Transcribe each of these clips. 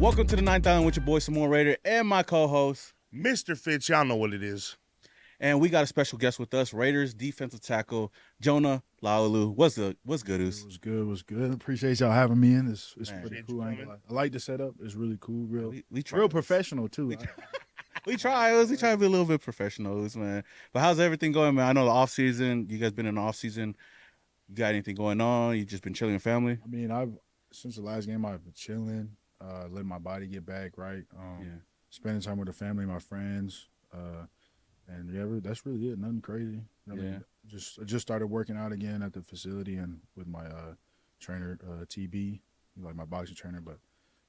Welcome to the 9th Island with your boy Samoan Raider and my co-host, Mr. Fitz. Y'all know what it is. and we got a special guest with us, Raiders defensive tackle Jonah Laulu. What's good, Oos? It was good. Appreciate y'all having me in. It's Man, pretty cool. appreciate you I like the setup. It's really cool. We try real this. professional too. We try to be a little bit professional, man. But how's everything going, man? I know the off season. You guys been in the off season. You got anything going on? You just been chilling with family? I mean, since the last game I've been chilling, letting my body get back right. Spending time with the family, my friends, and yeah, that's really it. Nothing crazy. I mean, I just started working out again at the facility and with my trainer TB, like my boxing trainer. But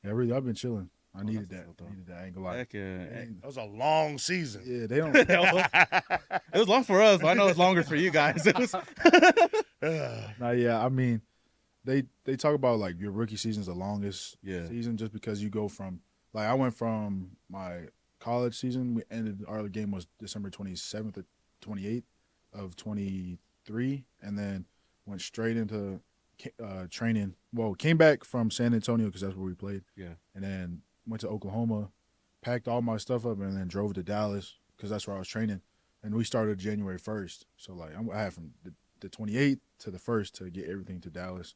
yeah, really, I've been chilling. I needed that. I ain't gonna lie. Heck yeah. That was a long season. Yeah, they don't. It was long for us, but I know it's longer for you guys. I mean, they talk about like your rookie season's the longest season just because you go from like I went from my college season. Our game was December 27th or 28th of 23, and then went straight into training. Well, came back from San Antonio because that's where we played. Yeah, and then went to Oklahoma, packed all my stuff up, and then drove to Dallas because that's where I was training. And we started January 1st. So, like, I had from the 28th to the 1st to get everything to Dallas.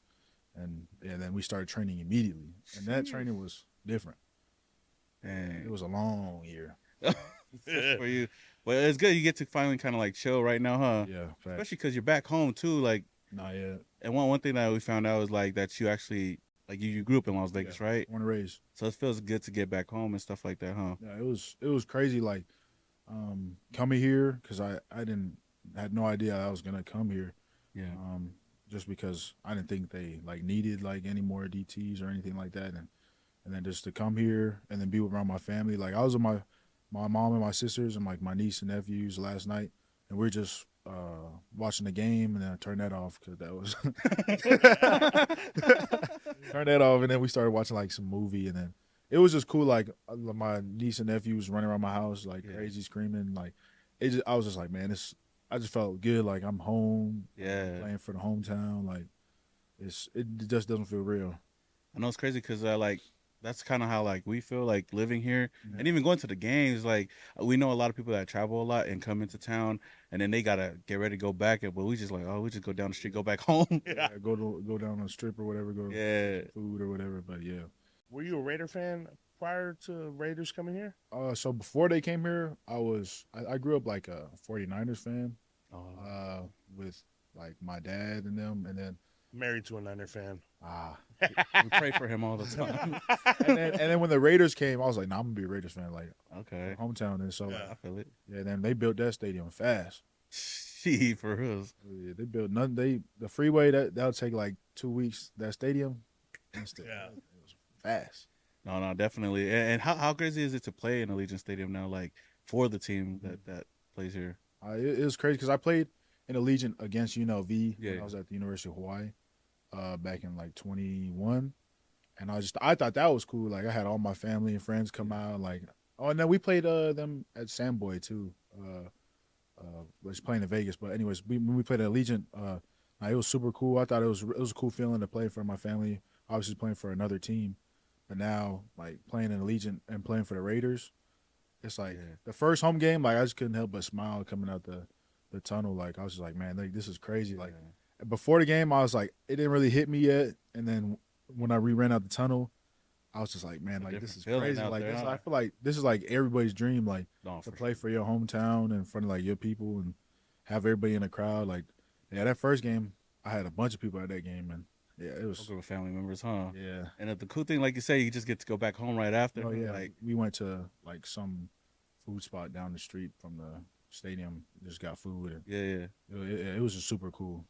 And then we started training immediately. And that training was different. And it was a long year. for you. Well, it's good you get to finally kind of, like, chill right now, huh? Yeah, facts. Especially because you're back home, too. Like, not yet. And one thing that we found out was, like, that you actually – like you grew up in Las Vegas, right? Born and raised. So it feels good to get back home and stuff like that, huh? Yeah, it was crazy. Like coming here because I had no idea I was gonna come here. Yeah. Just because I didn't think they like needed like any more DTs or anything like that, and then just to come here and then be around my family. Like I was with my mom and my sisters and like my niece and nephews last night, and we're just watching the game, and then I turned that off because that was turned that off, and then we started watching like some movie, and then it was just cool. Like my niece and nephew was running around my house like crazy, screaming. Like I was just like, man, I just felt good. Like I'm home, playing for the hometown. Like it just doesn't feel real. I know it's crazy because like. That's kind of how like we feel like living here, and even going to the games. Like we know a lot of people that travel a lot and come into town, and then they gotta get ready to go back. But we just like, we just go down the street, go back home. Go down the strip or whatever. Go food or whatever. But yeah. Were you a Raider fan prior to Raiders coming here? So before they came here, I grew up like a 49ers fan. With like my dad and them, and then married to a Niner fan. We pray for him all the time. and then when the Raiders came, I was like, I'm gonna be a Raiders fan, like hometown. And so I feel it. Yeah, then they built that stadium fast. Gee, for real. Yeah, they built nothing. The freeway that'll take like 2 weeks. That stadium, it was fast. No, definitely. And how crazy is it to play in Allegiant Stadium now, like for the team that plays here? It was crazy because I played in Allegiant against UNLV when I was at the University of Hawaii. Back in like 21, and I thought that was cool. Like I had all my family and friends come out. Like and then we played them at Samboy too. Was playing in Vegas, but anyways, when we played at Allegiant, it was super cool. I thought it was a cool feeling to play for my family. Obviously playing for another team, but now like playing in Allegiant and playing for the Raiders, it's like the first home game. Like I just couldn't help but smile coming out the tunnel. Like I was just like, man, like this is crazy. Like. Before the game, I was like, it didn't really hit me yet. And then when I ran out the tunnel, I was just like, man, like this is crazy. Like this, I feel like this is like everybody's dream, like to play for your hometown in front of like your people and have everybody in the crowd. Like, that first game, I had a bunch of people at that game, and it was with family members, huh? Yeah. And the cool thing, like you say, you just get to go back home right after. Oh yeah. Like we went to like some food spot down the street from the stadium. Just got food. And it was just super cool.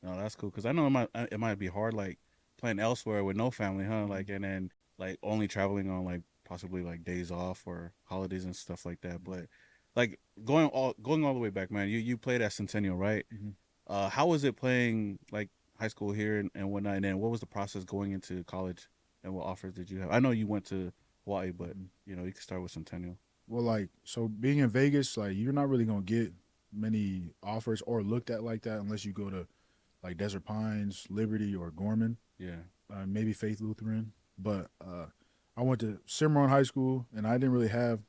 No, that's cool because I know it might be hard, like playing elsewhere with no family, huh? Like and then like only traveling on like possibly like days off or holidays and stuff like that. But like going all the way back, man. You played at Centennial, right? Mm-hmm. How was it playing like high school here and whatnot? And then what was the process going into college, and what offers did you have? I know you went to Hawaii, but you know you could start with Centennial. Well, like so being in Vegas, like you're not really gonna get many offers or looked at like that unless you go to like Desert Pines, Liberty, or Gorman. Yeah. Maybe Faith Lutheran. But I went to Cimarron High School, and I didn't really have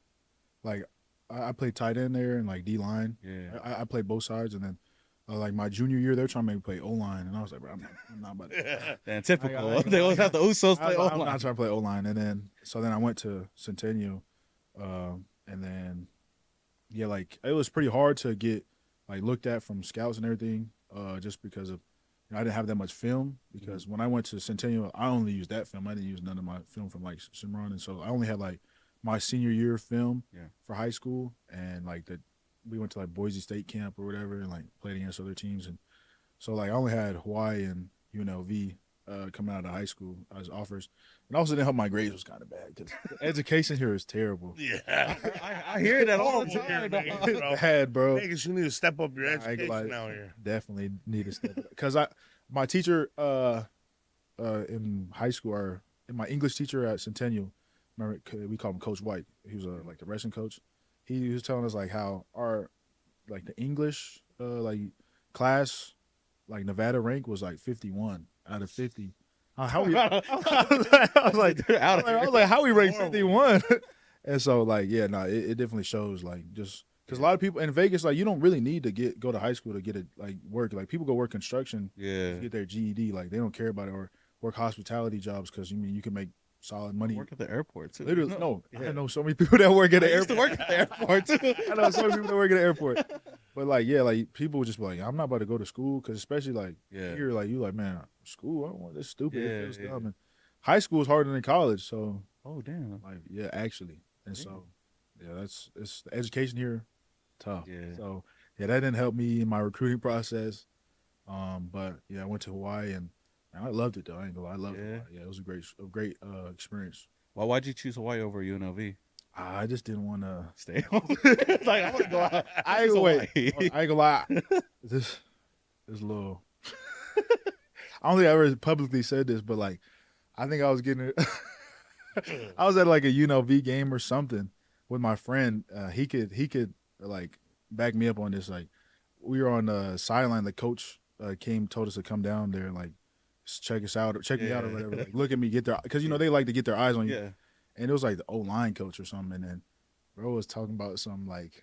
like I played tight end there and like D line. Yeah. I played both sides, and then like my junior year, they're trying to make me play O line, and I was like, bro, I'm not about to. Damn, typical. They always have the usos play I'm online. not trying to play O line, and then I went to Centennial, and then like it was pretty hard to get like looked at from scouts and everything, just because of I didn't have that much film. Because when I went to Centennial, I only used that film. I didn't use none of my film from like Cimarron, and so I only had like my senior year film for high school, and like we went to like Boise State camp or whatever, and like played against other teams, and so like I only had Hawaii and UNLV coming out of high school as offers, and also didn't help my grades was kind of bad because education here is terrible. Yeah, I hear that all the time. Bad, bro. Niggas, you need to step up your education out here. Definitely need to step up because my teacher in high school, or in my English teacher at Centennial, remember we called him Coach White. He was like the wrestling coach. He was telling us like how our like the English like class like Nevada rank was like 51 out of 50. How we? I was like, how we ranked 51? And so like it definitely shows like just because a lot of people in Vegas like you don't really need to go to high school to get it like work. Like people go work construction to get their GED. Like they don't care about it, or work hospitality jobs because you can make solid money. Work at the airport too. Literally, I know so many people that work at the airport. I used to work at the airport too. I know so many people that work at the airport. But like like people would just be like, I'm not about to go to school because especially like here, like you like, man, school, I don't want this stupid. It feels dumb. And high school is harder than college, so damn. like actually. And so it's the education here tough. Yeah. So that didn't help me in my recruiting process. But I went to Hawaii and I loved it though. I ain't gonna lie, I loved it. Yeah, it was a great experience. Why'd you choose Hawai over UNLV? I just didn't want to stay home. Like I want to go out. I ain't gonna lie. This is a little. I don't think I ever publicly said this, but like, I think I was getting it. I was at like a UNLV game or something with my friend. He could like back me up on this. Like, we were on the sideline. The coach told us to come down there and like check me out or whatever. Like, look at me, get their because they like to get their eyes on you. Yeah. And it was like the O-line coach or something, and then bro was talking about something like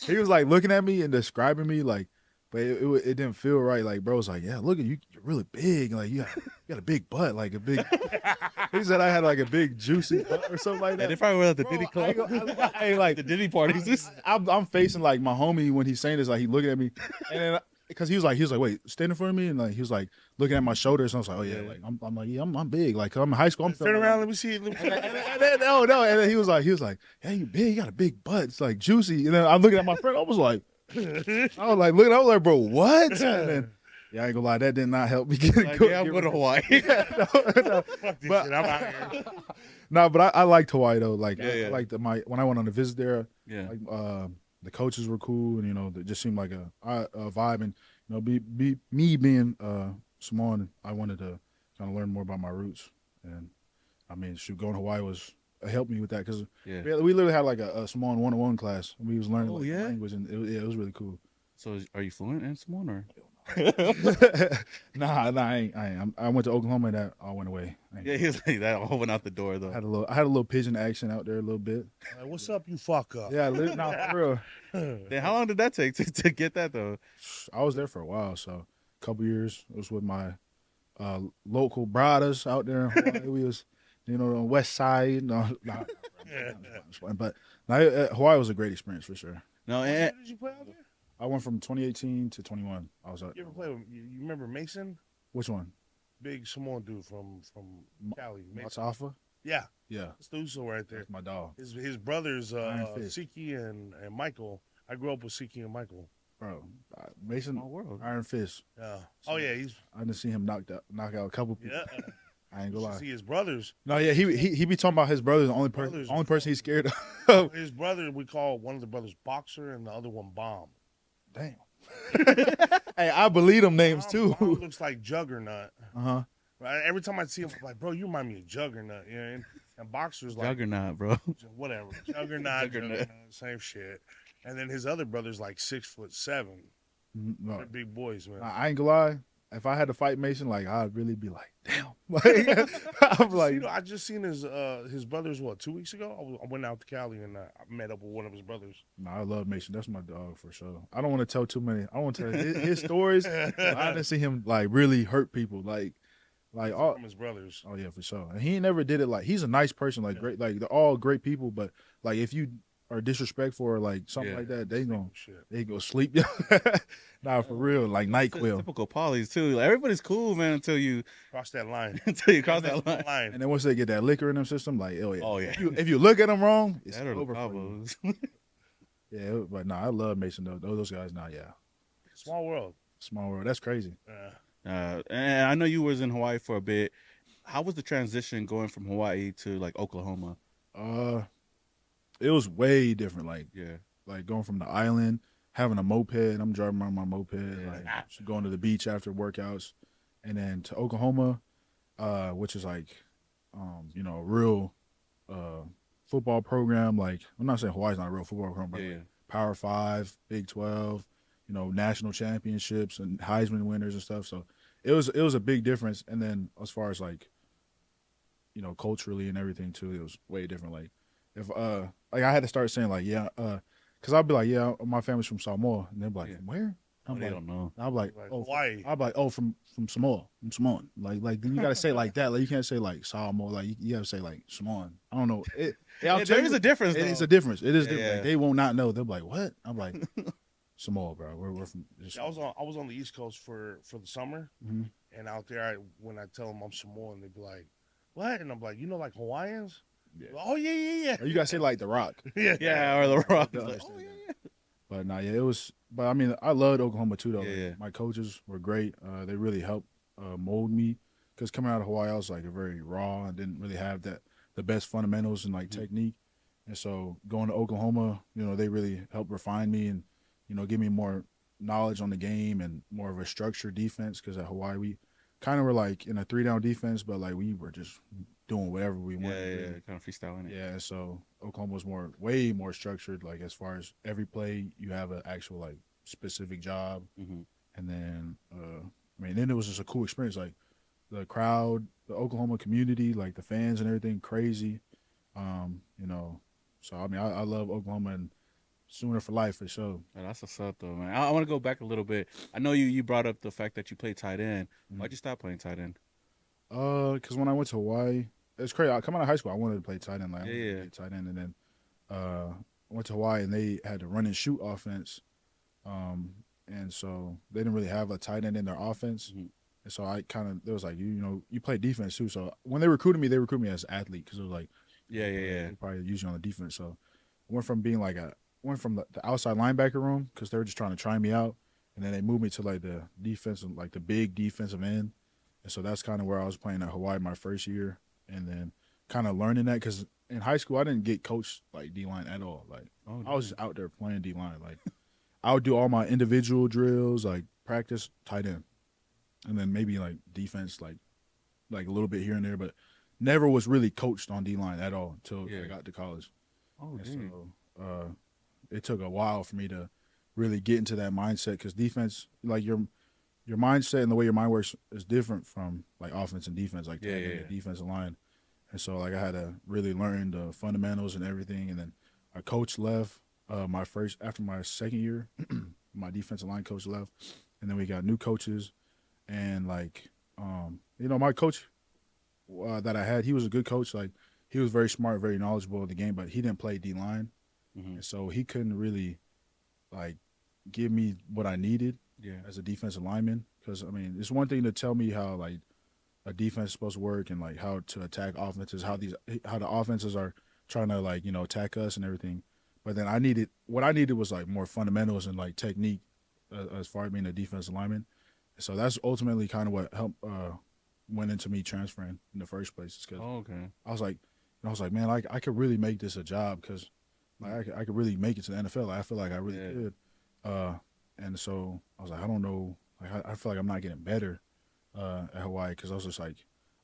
he was like looking at me and describing me like, but it didn't feel right. Like bro was like, yeah, look at you, you're really big. Like you got a big butt, like a big. He said I had like a big juicy butt or something like that. They probably were at the Diddy club. I like the Diddy parties. I'm facing like my homie when he's saying this, like he looking at me, and then. Because he was like, wait, stand in front of me, and like he was like looking at my shoulders, and I was like, oh yeah, like I'm like, yeah, I'm big, like I'm in high school. I'm turn around, let me see. And then he was like, yeah, you big, you got a big butt, it's like juicy. And then I'm looking at my friend, I was like, bro, what? And then, I ain't gonna lie, that did not help me get like, I'm going to Hawaii. Fuck this shit, I'm out here. No, but I liked Hawaii though. Like I liked when I went on a visit there. Yeah. Like, the coaches were cool, and it just seemed like a vibe. And me being Samoan, I wanted to kind of learn more about my roots. And I mean, going to Hawaii helped me with that because we literally had like a Samoan 101 class. And we was learning language, and it was really cool. So, are you fluent in Samoan or? Nah, I ain't. I went to Oklahoma and that all went away. Yeah, he was like that all went out the door though. I had a little pigeon accent out there a little bit. Like, what's up, you fuck up? Yeah, for real. Then how long did that take to get that though? I was there for a while, so a couple years. It was with my local brothers out there in Hawaii. We was, on the west side. But Hawaii was a great experience for sure. No, did you play out there? I went from 2018 to 21. I was out. You ever play with? You remember Mason? Which one? Big Samoan dude from Cali. Matsafa? Yeah. It's the Uso right there. That's my dog. His brothers, Siki and Michael. I grew up with Siki and Michael. Bro, Mason, world. Iron Fist. Yeah. So I didn't see him knock out a couple people. Yeah. I ain't gonna lie. See his brothers. No, yeah, he be talking about his brothers. The only person he's scared of. His brother, we call one of the brothers Boxer and the other one Bomb. Damn. Hey, I believe them names too. Bomb looks like Juggernaut. Uh-huh. Right? Every time I see him, I'm like, bro, you remind me of Juggernaut. Yeah, and Boxer's like Juggernaut, bro. Whatever. Juggernaut, same shit. And then his other brother's like 6'7". No. They're big boys, man. I ain't gonna lie. If I had to fight Mason, like I'd really be like, damn. Like, I'm like, You know, I just seen his brothers. What, 2 weeks ago? I went out to Cali and I met up with one of his brothers. nah, I love Mason. That's my dog for sure. I don't want to tell too many. I want to tell his stories. I didn't see him like really hurt people. Like all From his brothers. Oh yeah, for sure. And he never did it like he's a nice person, like great, like they're all great people. But like if you are disrespectful or like something like that, they go sleep. Nah, for real, like NyQuil. Typical polys too. Like everybody's cool, man, until you cross that line. until you cross that line. And then once they get that liquor in their system, like oh yeah. If you look at them wrong, it's that or over the for you. combos. Yeah, but no, I love Mason though. Those guys, Small world. Small world. That's crazy. And I know you was in Hawaii for a bit. How was the transition going from Hawaii to like Oklahoma? It was way different. Like going from the island, having a moped. I'm driving around my moped, like going to the beach after workouts, and then to Oklahoma, which is like, you know, a real football program. Like I'm not saying Hawaii's not a real football program, but like Power 5, Big 12, you know, national championships and Heisman winners and stuff. So it was a big difference. And then as far as like, you know, culturally and everything too, it was way different. Like if like I had to start saying like because I'll be like my family's from Samoa, and they'll be like where? I'm like, they don't know. I'm like Hawaii. I'm like from Samoa. I'm Samoan. Like you gotta say it like that. Like you can't say like Samoa. Like you gotta say like Samoan. I don't know. There is a difference. It is a difference. It is different. Like, they will not know. They'll be like, what? I'm like, Samoa, bro. We're from. I was on the East Coast for the summer, and out there when I tell them I'm Samoan, they be like, what? And I'm like, you know, like Hawaiians. Yeah. Oh yeah. Or you gotta say like The Rock. yeah, or The Rock. Like, oh yeah. But nah, it was. But I mean, I loved Oklahoma too, though. Yeah. Like, my coaches were great. They really helped mold me. Because coming out of Hawaii, I was like very raw and didn't really have the best fundamentals and like technique. And so going to Oklahoma, you know, they really helped refine me and, you know, give me more knowledge on the game and more of a structured defense. Because at Hawaii, we kind of were like in a 3-down defense, but like we were just doing whatever we wanted. Yeah, kind of freestyling it. Yeah, so Oklahoma was way more structured. Like as far as every play, you have an actual like specific job, and then I mean, then it was just a cool experience. Like the crowd, the Oklahoma community, like the fans and everything, crazy. You know, so I mean, I love Oklahoma and Sooner for life for sure. Yeah, that's what's up though, man. I want to go back a little bit. I know you brought up the fact that you played tight end. Why'd you stop playing tight end? Because when I went to Hawaii, it's crazy. Coming out of high school, I wanted to play tight end. Like, yeah. Tight end, and then I went to Hawaii, and they had to run and shoot offense, and so they didn't really have a tight end in their offense. And so I kind of, it was like, you know, you play defense too. So when they recruited me as an athlete because it was like, yeah, probably use you on the defense. So I went from being like the outside linebacker room because they were just trying to try me out, and then they moved me to like the defensive, like the big defensive end. And so that's kind of where I was playing at Hawaii my first year, and then kind of learning that because in high school I didn't get coached like D-line at all. Like I was just out there playing D-line. Like I would do all my individual drills, like practice tight end, and then maybe like defense, like a little bit here and there, but never was really coached on D-line at all until I got to college. So it took a while for me to really get into that mindset because defense, like your mindset and the way your mind works is different from like offense and defense, like the defensive line. And so like I had to really learn the fundamentals and everything. And then our coach left after my second year, my defensive line coach left, and then we got new coaches. And like, you know, my coach that I had, he was a good coach. Like he was very smart, very knowledgeable of the game, but he didn't play D-line. And so he couldn't really like give me what I needed as a defensive lineman. Because I mean, it's one thing to tell me how like a defense is supposed to work and like how to attack offenses, how the offenses are trying to like, you know, attack us and everything. But then what I needed was like more fundamentals and like technique as far as being a defensive lineman. So that's ultimately kind of what helped went into me transferring in the first place. Because I was like, man, I could really make this a job because like I could really make it to the NFL. Like, I feel like I really could. And so I was like, I don't know. Like I feel like I'm not getting better at Hawaii because I was just like,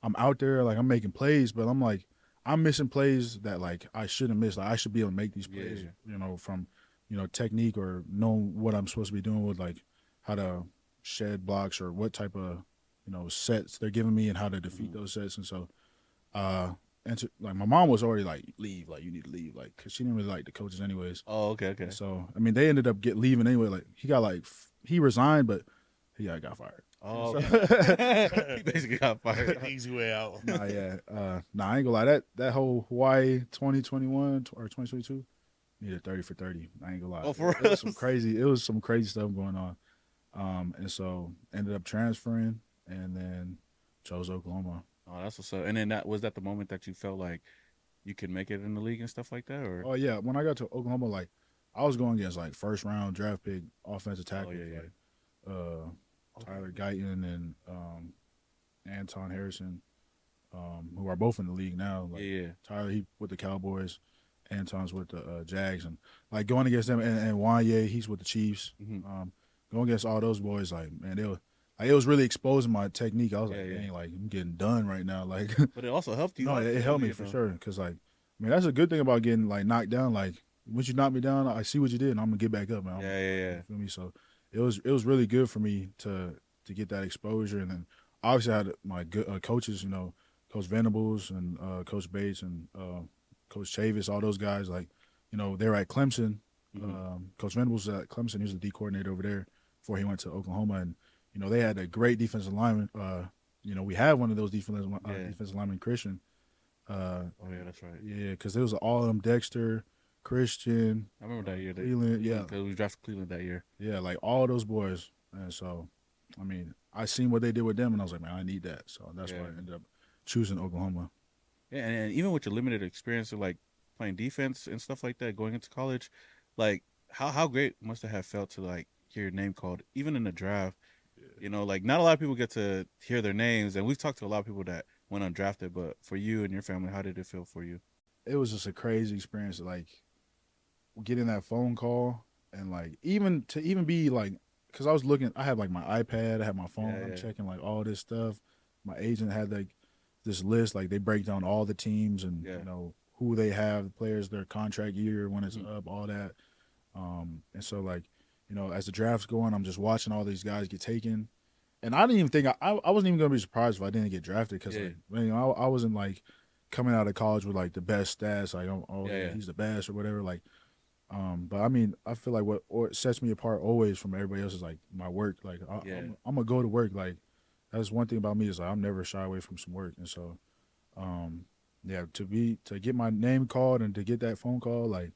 I'm out there, like I'm making plays, but I'm like, I'm missing plays that like I shouldn't miss. Like I should be able to make these plays, you know, from, you know, technique or know what I'm supposed to be doing with like how to shed blocks or what type of, sets they're giving me and how to defeat those sets. And so, like my mom was already like, leave, like you need to leave, like because she didn't really like the coaches anyways. Oh, okay. And so I mean, they ended up leaving anyway. Like he resigned, but he got fired. Oh, he basically got fired. Easy way out. I ain't gonna lie. That whole Hawaii 2021 or 2022 needed 30 for 30. I ain't gonna lie. Oh, for real? It was some crazy stuff going on. And so ended up transferring and then chose Oklahoma. Oh, that's what's up. And then was that the moment that you felt like you could make it in the league and stuff like that? Or oh yeah, when I got to Oklahoma, like I was going against like first round draft pick offensive tackles, like Tyler Guyton and Anton Harrison, who are both in the league now. Like, Tyler, he with the Cowboys, Anton's with the Jags, and like going against them, and Wanye, he's with the Chiefs. Going against all those boys, like man, it was really exposing my technique. I was like, dang, like I'm getting done right now. Like, but it also helped you. No, it helped me for sure. Because like, I mean, that's a good thing about getting like knocked down. Like once you knock me down, I see what you did, and I'm gonna get back up, man. Yeah. Feel me? So it was really good for me to get that exposure, and then obviously I had my good coaches, Coach Venables and Coach Bates and Coach Chavis, all those guys. Like, they were at Clemson. Coach Venables was at Clemson. He was the D coordinator over there before he went to Oklahoma, and they had a great defensive lineman. We had one of those defensive linemen, Christian. Oh yeah, that's right. Yeah, because it was all of them, Dexter, Christian. I remember that year. Cleveland, because we drafted Cleveland that year. Yeah, like all those boys, and so I mean, I seen what they did with them, and I was like, man, I need that. So that's why I ended up choosing Oklahoma. Yeah, and even with your limited experience of like playing defense and stuff like that, going into college, like how great must it have felt to like hear your name called, even in the draft. Like not a lot of people get to hear their names, and we've talked to a lot of people that went undrafted. But for you and your family, how did it feel for you? It was just a crazy experience, like getting that phone call, and like even be like, because I was looking, I had like my iPad, I had my phone, I'm checking like all this stuff. My agent had like this list, like they break down all the teams and who they have, the players, their contract year when it's up, all that. And so like, as the draft's going, I'm just watching all these guys get taken. And I didn't even think, I wasn't even going to be surprised if I didn't get drafted because I wasn't like coming out of college with like the best stats, like, he's the best or whatever. Like, but I mean, I feel like what sets me apart always from everybody else is like my work. Like, I'm going to go to work. Like, that's one thing about me is like, I'm never shy away from some work. And so, to get my name called and to get that phone call, like,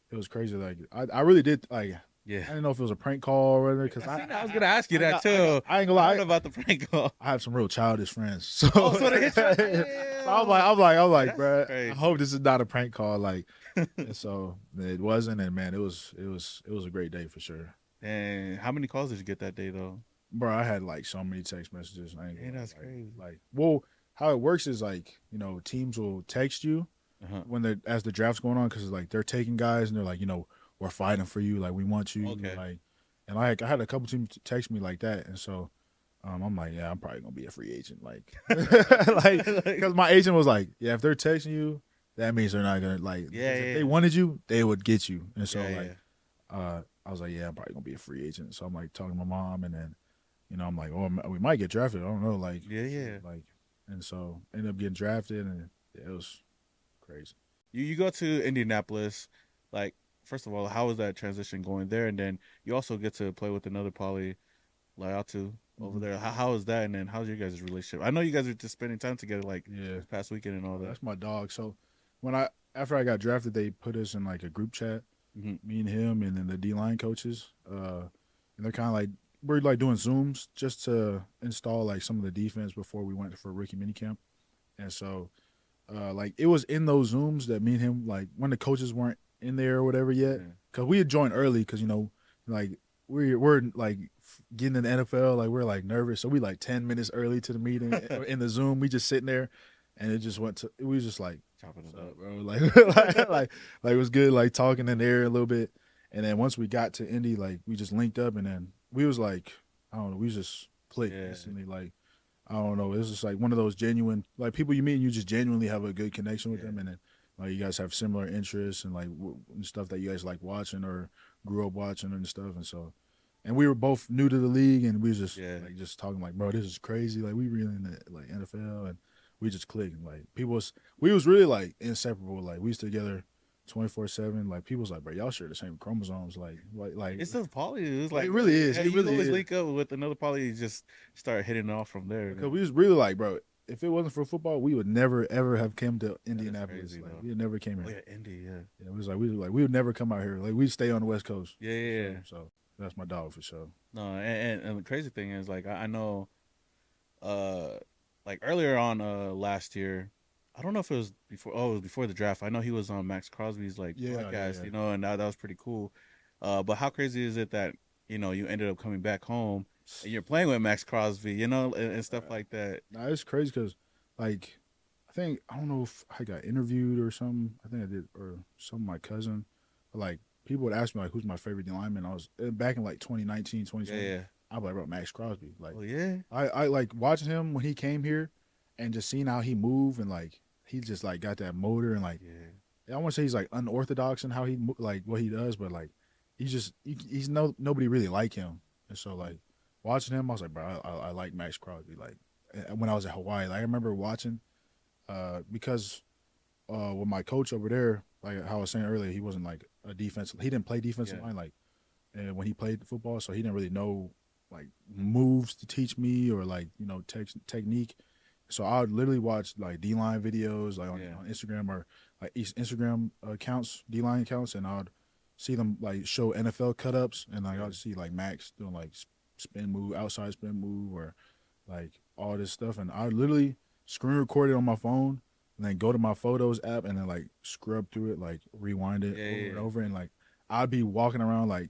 it was crazy. Like, I really did, like, I didn't know if it was a prank call or whatever. Because I was gonna ask you that too. I ain't gonna lie. I heard about the prank call. I have some real childish friends, so, so they hit you? So I'm like, bro. I hope this is not a prank call. Like, and so it wasn't. And man, it was a great day for sure. And how many calls did you get that day though? Bro, I had like so many text messages. That's crazy. Like, well, how it works is like teams will text you when as the draft's going on because like they're taking guys and they're like we're fighting for you. Like, we want you. Okay. Like, and I had a couple teams text me like that. And so I'm like, yeah, I'm probably going to be a free agent. Like, because my agent was like, yeah, if they're texting you, that means they're not going to, like, if they wanted you, they would get you. And so, I was like, yeah, I'm probably going to be a free agent. So I'm like talking to my mom and then, I'm like, oh, we might get drafted. I don't know. Like, like, and so ended up getting drafted and it was crazy. You go to Indianapolis, like, first of all, how was that transition going there? And then you also get to play with another poly, Laulu, over there. How is that? And then how's your guys' relationship? I know you guys are just spending time together, like this past weekend and all that. That's my dog. So after I got drafted, they put us in like a group chat, me and him, and then the D-line coaches. And they're kind of like, we're like doing Zooms just to install like some of the defense before we went for rookie minicamp. And so, like it was in those Zooms that me and him, like when the coaches weren't in there or whatever yet, because we had joined early because like we're like getting in the NFL, like we're like nervous, so we like 10 minutes early to the meeting in the Zoom. We just sitting there, and we was just like chopping it up, bro. Like it was good, like talking in there a little bit, and then once we got to Indy, like we just linked up, and then we was like, I don't know, we just clicked instantly. Like, I don't know, it was just like one of those genuine, like people you meet and you just genuinely have a good connection with them, and then like you guys have similar interests and like and stuff that you guys like watching or grew up watching and stuff, and so and we were both new to the league, and we was just like just talking like, bro, this is crazy. Like we really in the like NFL, and we just clicked. Like we was really like inseparable. Like we was together 24/7. Like people was like, bro, y'all share the same chromosomes. Like it's just poly. It's like it really is. Yeah, it really you always is. link up with another poly, you just start hitting off from there. Because we was really like, bro, if it wasn't for football, we would never ever have come to Indianapolis. Crazy, like we never came here. Oh yeah, Indy, yeah. Yeah, it was like we would never come out here. Like we'd stay on the West Coast. Yeah. So that's my dog for sure. No, and the crazy thing is, like, I know, like earlier on last year, I don't know if it was before. Oh, it was before the draft. I know he was on Max Crosby's like podcast, you know, and that was pretty cool. But how crazy is it that you ended up coming back home and you're playing with Max Crosby, you know, and stuff like that. Nah, it's crazy because, like, I don't know if I got interviewed or something. I think I did, or some of my cousin. But, like, people would ask me, like, who's my favorite lineman. I was back in, like, 2019, 2020. Yeah. I was like, bro, Max Crosby. Like, oh, yeah. I like watching him when he came here and just seeing how he moved and, like, he just, like, got that motor and, like, I want to say he's, like, unorthodox in how he, like, what he does, but, like, he's nobody really like him. And so, like, watching him, I was like, bro, I like Max Crosby. Like, when I was at Hawaii, like, I remember watching, because with my coach over there, like how I was saying earlier, he wasn't like a defensive. He didn't play defensive line, like, and when he played football, so he didn't really know like moves to teach me or like technique. So I would literally watch like D-line videos like on Instagram or like Instagram accounts, D-line accounts, and I would see them like show NFL cut-ups, and like I would see like Max doing like spin move, outside spin move, or like all this stuff, and I would literally screen record it on my phone and then go to my photos app and then like scrub through it, like rewind it over and over, and like I'd be walking around like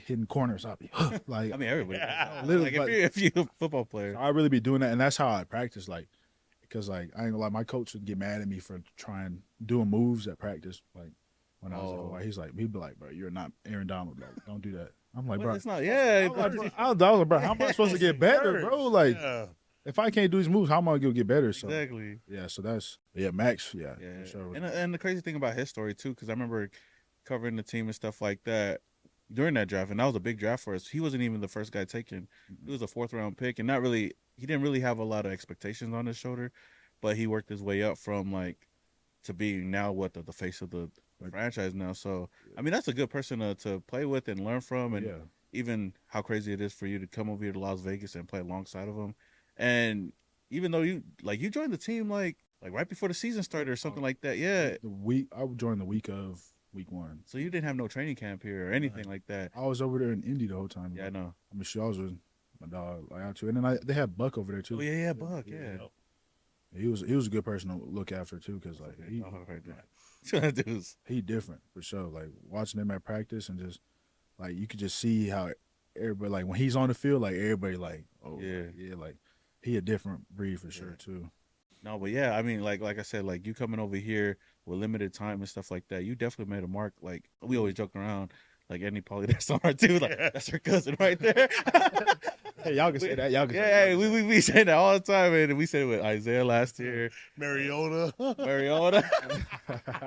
hitting corners. I'd be like, I mean, everybody, literally, like if you're a football player, I'd really be doing that, and that's how I practice, like. Because, like, I ain't gonna lie, my coach would get mad at me for doing moves at practice. Like, when I was like, he'd be like, bro, you're not Aaron Donald. Like, don't do that. I'm like, bro. It's not, yeah. I was like, bro, how am I supposed to get better, bro? Like, if I can't do these moves, how am I going to get better? So, exactly. Yeah, so that's, Max, for sure. And the crazy thing about his story, too, because I remember covering the team and stuff like that during that draft, and that was a big draft for us. He wasn't even the first guy taken. He was a 4th-round pick, and he didn't really have a lot of expectations on his shoulder, but he worked his way up from like to being now the face of the franchise now. So I mean, that's a good person to play with and learn from, and even how crazy it is for you to come over here to Las Vegas and play alongside of him. And even though you joined the team like right before the season started or something like that, I joined the week of week 1. So you didn't have no training camp here or anything like that. I was over there in Indy the whole time. Yeah, I know. I mean, I was with my dog like out too, and then they had Buck over there too. Oh yeah, Buck, yeah. He was a good person to look after too, because like he different for sure. Like watching him at practice and just like you could just see how everybody like when he's on the field, like everybody like like he a different breed for sure too. No, but yeah, I mean like I said, like you coming over here with limited time and stuff like that, you definitely made a mark. Like we always joke around. Like any poly that's on our team, like that's her cousin right there. Hey, y'all can say that. Y'all can say that. We say that all the time, man. And we said it with Isaiah last year. Mariota.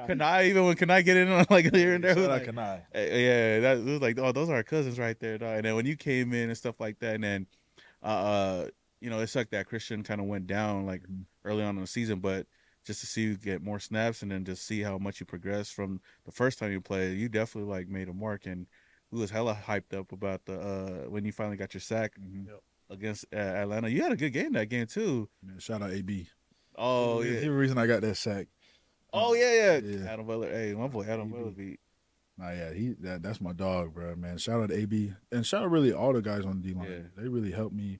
Kanai, even when Kanai get in on like here and there. Like, Kanai. Yeah, that was like, oh, those are our cousins right there, dog. And then when you came in and stuff like that, and then it sucked that Christian kind of went down like early on in the season, but just to see you get more snaps and then just see how much you progressed from the first time you played, you definitely like made a mark. And we was hella hyped up about the when you finally got your sack against Atlanta. You had a good game that game too. Man, shout out AB. Oh yeah, he the reason I got that sack. Oh yeah. Adam Butler. Hey, my boy Adam Butler beat. Nah, yeah, that's my dog, bro. Man, shout out to AB and shout out really all the guys on the D line. Yeah. They really helped me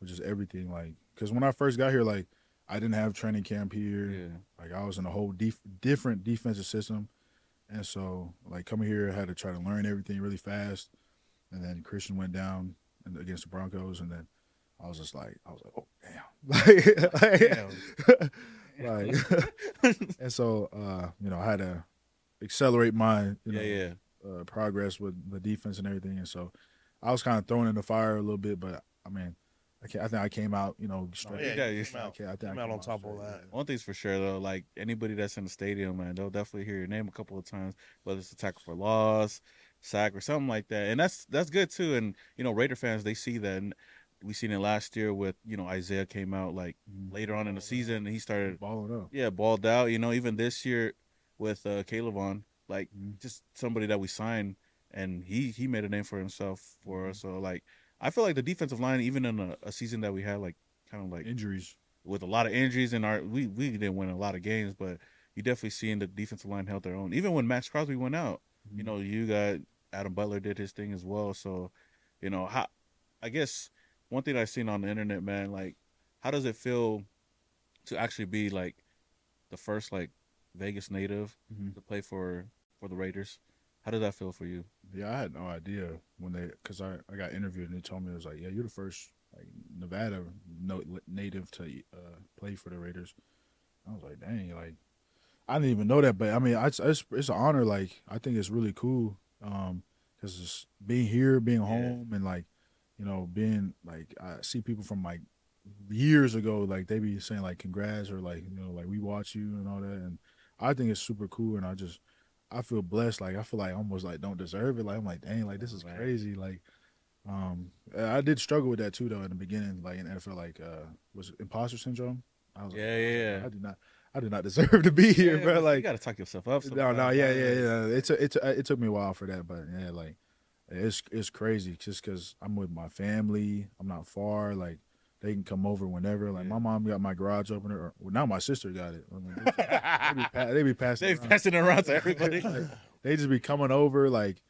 with just everything. Like, cause when I first got here, like. I didn't have training camp here. Yeah. Like I was in a whole different defensive system, and so like coming here, I had to try to learn everything really fast. And then Christian went down against the Broncos, and then I was like, oh damn, and so I had to accelerate my progress with the defense and everything, and so I was kind of thrown in the fire a little bit, but I mean. I think I came out, straight. You came out on top of that. One thing's for sure, though, like anybody that's in the stadium, man, they'll definitely hear your name a couple of times, whether it's a tackle for loss, sack or something like that, and that's good too. And Raider fans, they see that, and we seen it last year with Isaiah came out like later on in the season, and he started balling up. Yeah, balled out. Even this year with Caleb on, like just somebody that we signed, and he made a name for himself for us. So like, I feel like the defensive line, even in a season that we had like kind of like injuries, with a lot of injuries, and we didn't win a lot of games, but you definitely seeing the defensive line held their own. Even when Max Crosby went out, you got Adam Butler did his thing as well. So, how I guess one thing I've seen on the internet, man, like how does it feel to actually be like the first like Vegas native to play for the Raiders? How did that feel for you? Yeah, I had no idea because I got interviewed and they told me, it was like, yeah, you're the first like Nevada native to play for the Raiders. I was like, dang, like I didn't even know that, but I mean, it's an honor. Like I think it's really cool because being here, being home, and like being like I see people from like years ago, like they be saying like congrats or like like we watch you and all that, and I think it's super cool, and I feel blessed. Like I feel like I almost like don't deserve it. Like I'm like, dang, like this is crazy. Like I did struggle with that too though in the beginning, like in NFL, like was it imposter syndrome? I was yeah. I did not deserve to be here, bro. Like you gotta talk yourself up. No, yeah. It took me a while for that, but yeah, like it's crazy just because I'm with my family. I'm not far. Like they can come over whenever. Like my mom got my garage opener. Well, now my sister got it. I mean, they be passing. They passing it around to everybody. Like, they just be coming over like.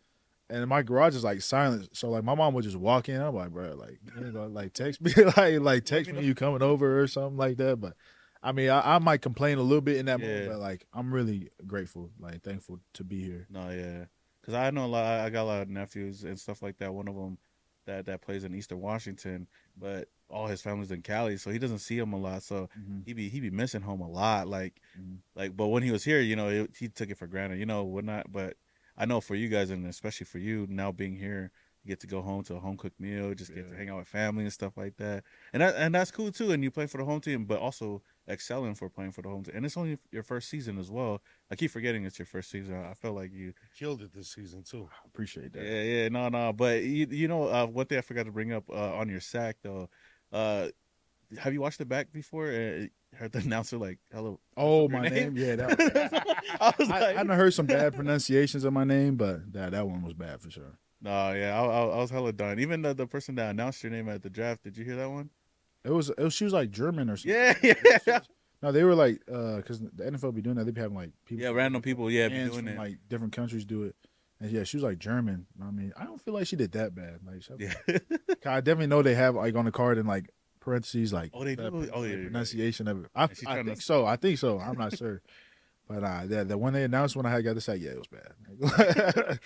And my garage is like silent, so like my mom would just walk in. I'm like, bro, like you ain't gonna like text me, like text me you coming over or something like that. But I mean, I might complain a little bit in that moment, but like I'm really grateful, like thankful to be here. No, yeah, because I know a lot. I got a lot of nephews and stuff like that. One of them that plays in Eastern Washington, but all his family's in Cali, so he doesn't see him a lot. So he be missing home a lot. Like, but when he was here, he took it for granted. Whatnot, but. I know for you guys, and especially for you now being here, you get to go home to a home cooked meal, just get to hang out with family and stuff like that, and that's cool too. And you play for the home team, but also excelling for playing for the home team. And it's only your first season as well. I keep forgetting it's your first season. I feel like you killed it this season too. I appreciate that. Yeah, no. But one thing I forgot to bring up on your sack though. Have you watched it back before? Heard the announcer like, "Hello." Oh, my name? Yeah, I hadn't heard some bad pronunciations of my name, but that one was bad for sure. No, yeah, I was hella done. Even the person that announced your name at the draft, did you hear that one? It was she was like German or something. Yeah. No, they were like, because the NFL be doing that. They be having like people. Yeah, random people. Yeah, be doing it. Like different countries do it. And yeah, she was like German. I mean, I don't feel like she did that bad. Like, I definitely know they have like on the card and like parentheses like they do. Pronunciation of it. I think so. I'm not sure. But when they announced when I had got this out, yeah, it was bad.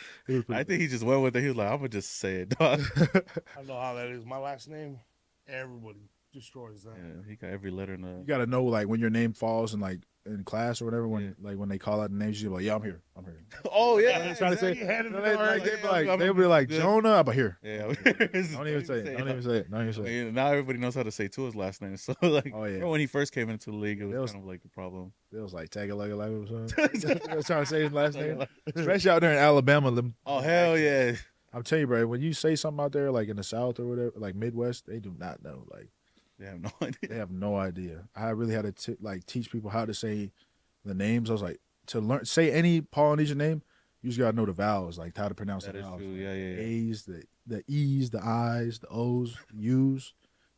I think he just went with it. He was like, I'm gonna just say it, dog. I know how that is. My last name, everybody destroys that. Yeah, he got every letter in the. You gotta know like when your name falls and like in class or whatever, when when they call out the names, you're like, yeah, I'm here. Oh yeah, I'm trying to say. They'll be like Jonah, I'm here. Yeah, don't even say it. Now everybody knows how to say Tua's last name. So like, when he first came into the league, it was kind of like a problem. It was like Tagalog or something. I was trying to say his last name, especially out there in Alabama. Oh hell yeah! I'm telling you, bro. When you say something out there, like in the South or whatever, like Midwest, they do not know. Like. They have no idea. They have no idea. I really had to teach people how to say the names. I was like, to say any Polynesian name, you just gotta know the vowels, like how to pronounce the vowels. True. Yeah. A's, the E's, the I's, the O's, U's,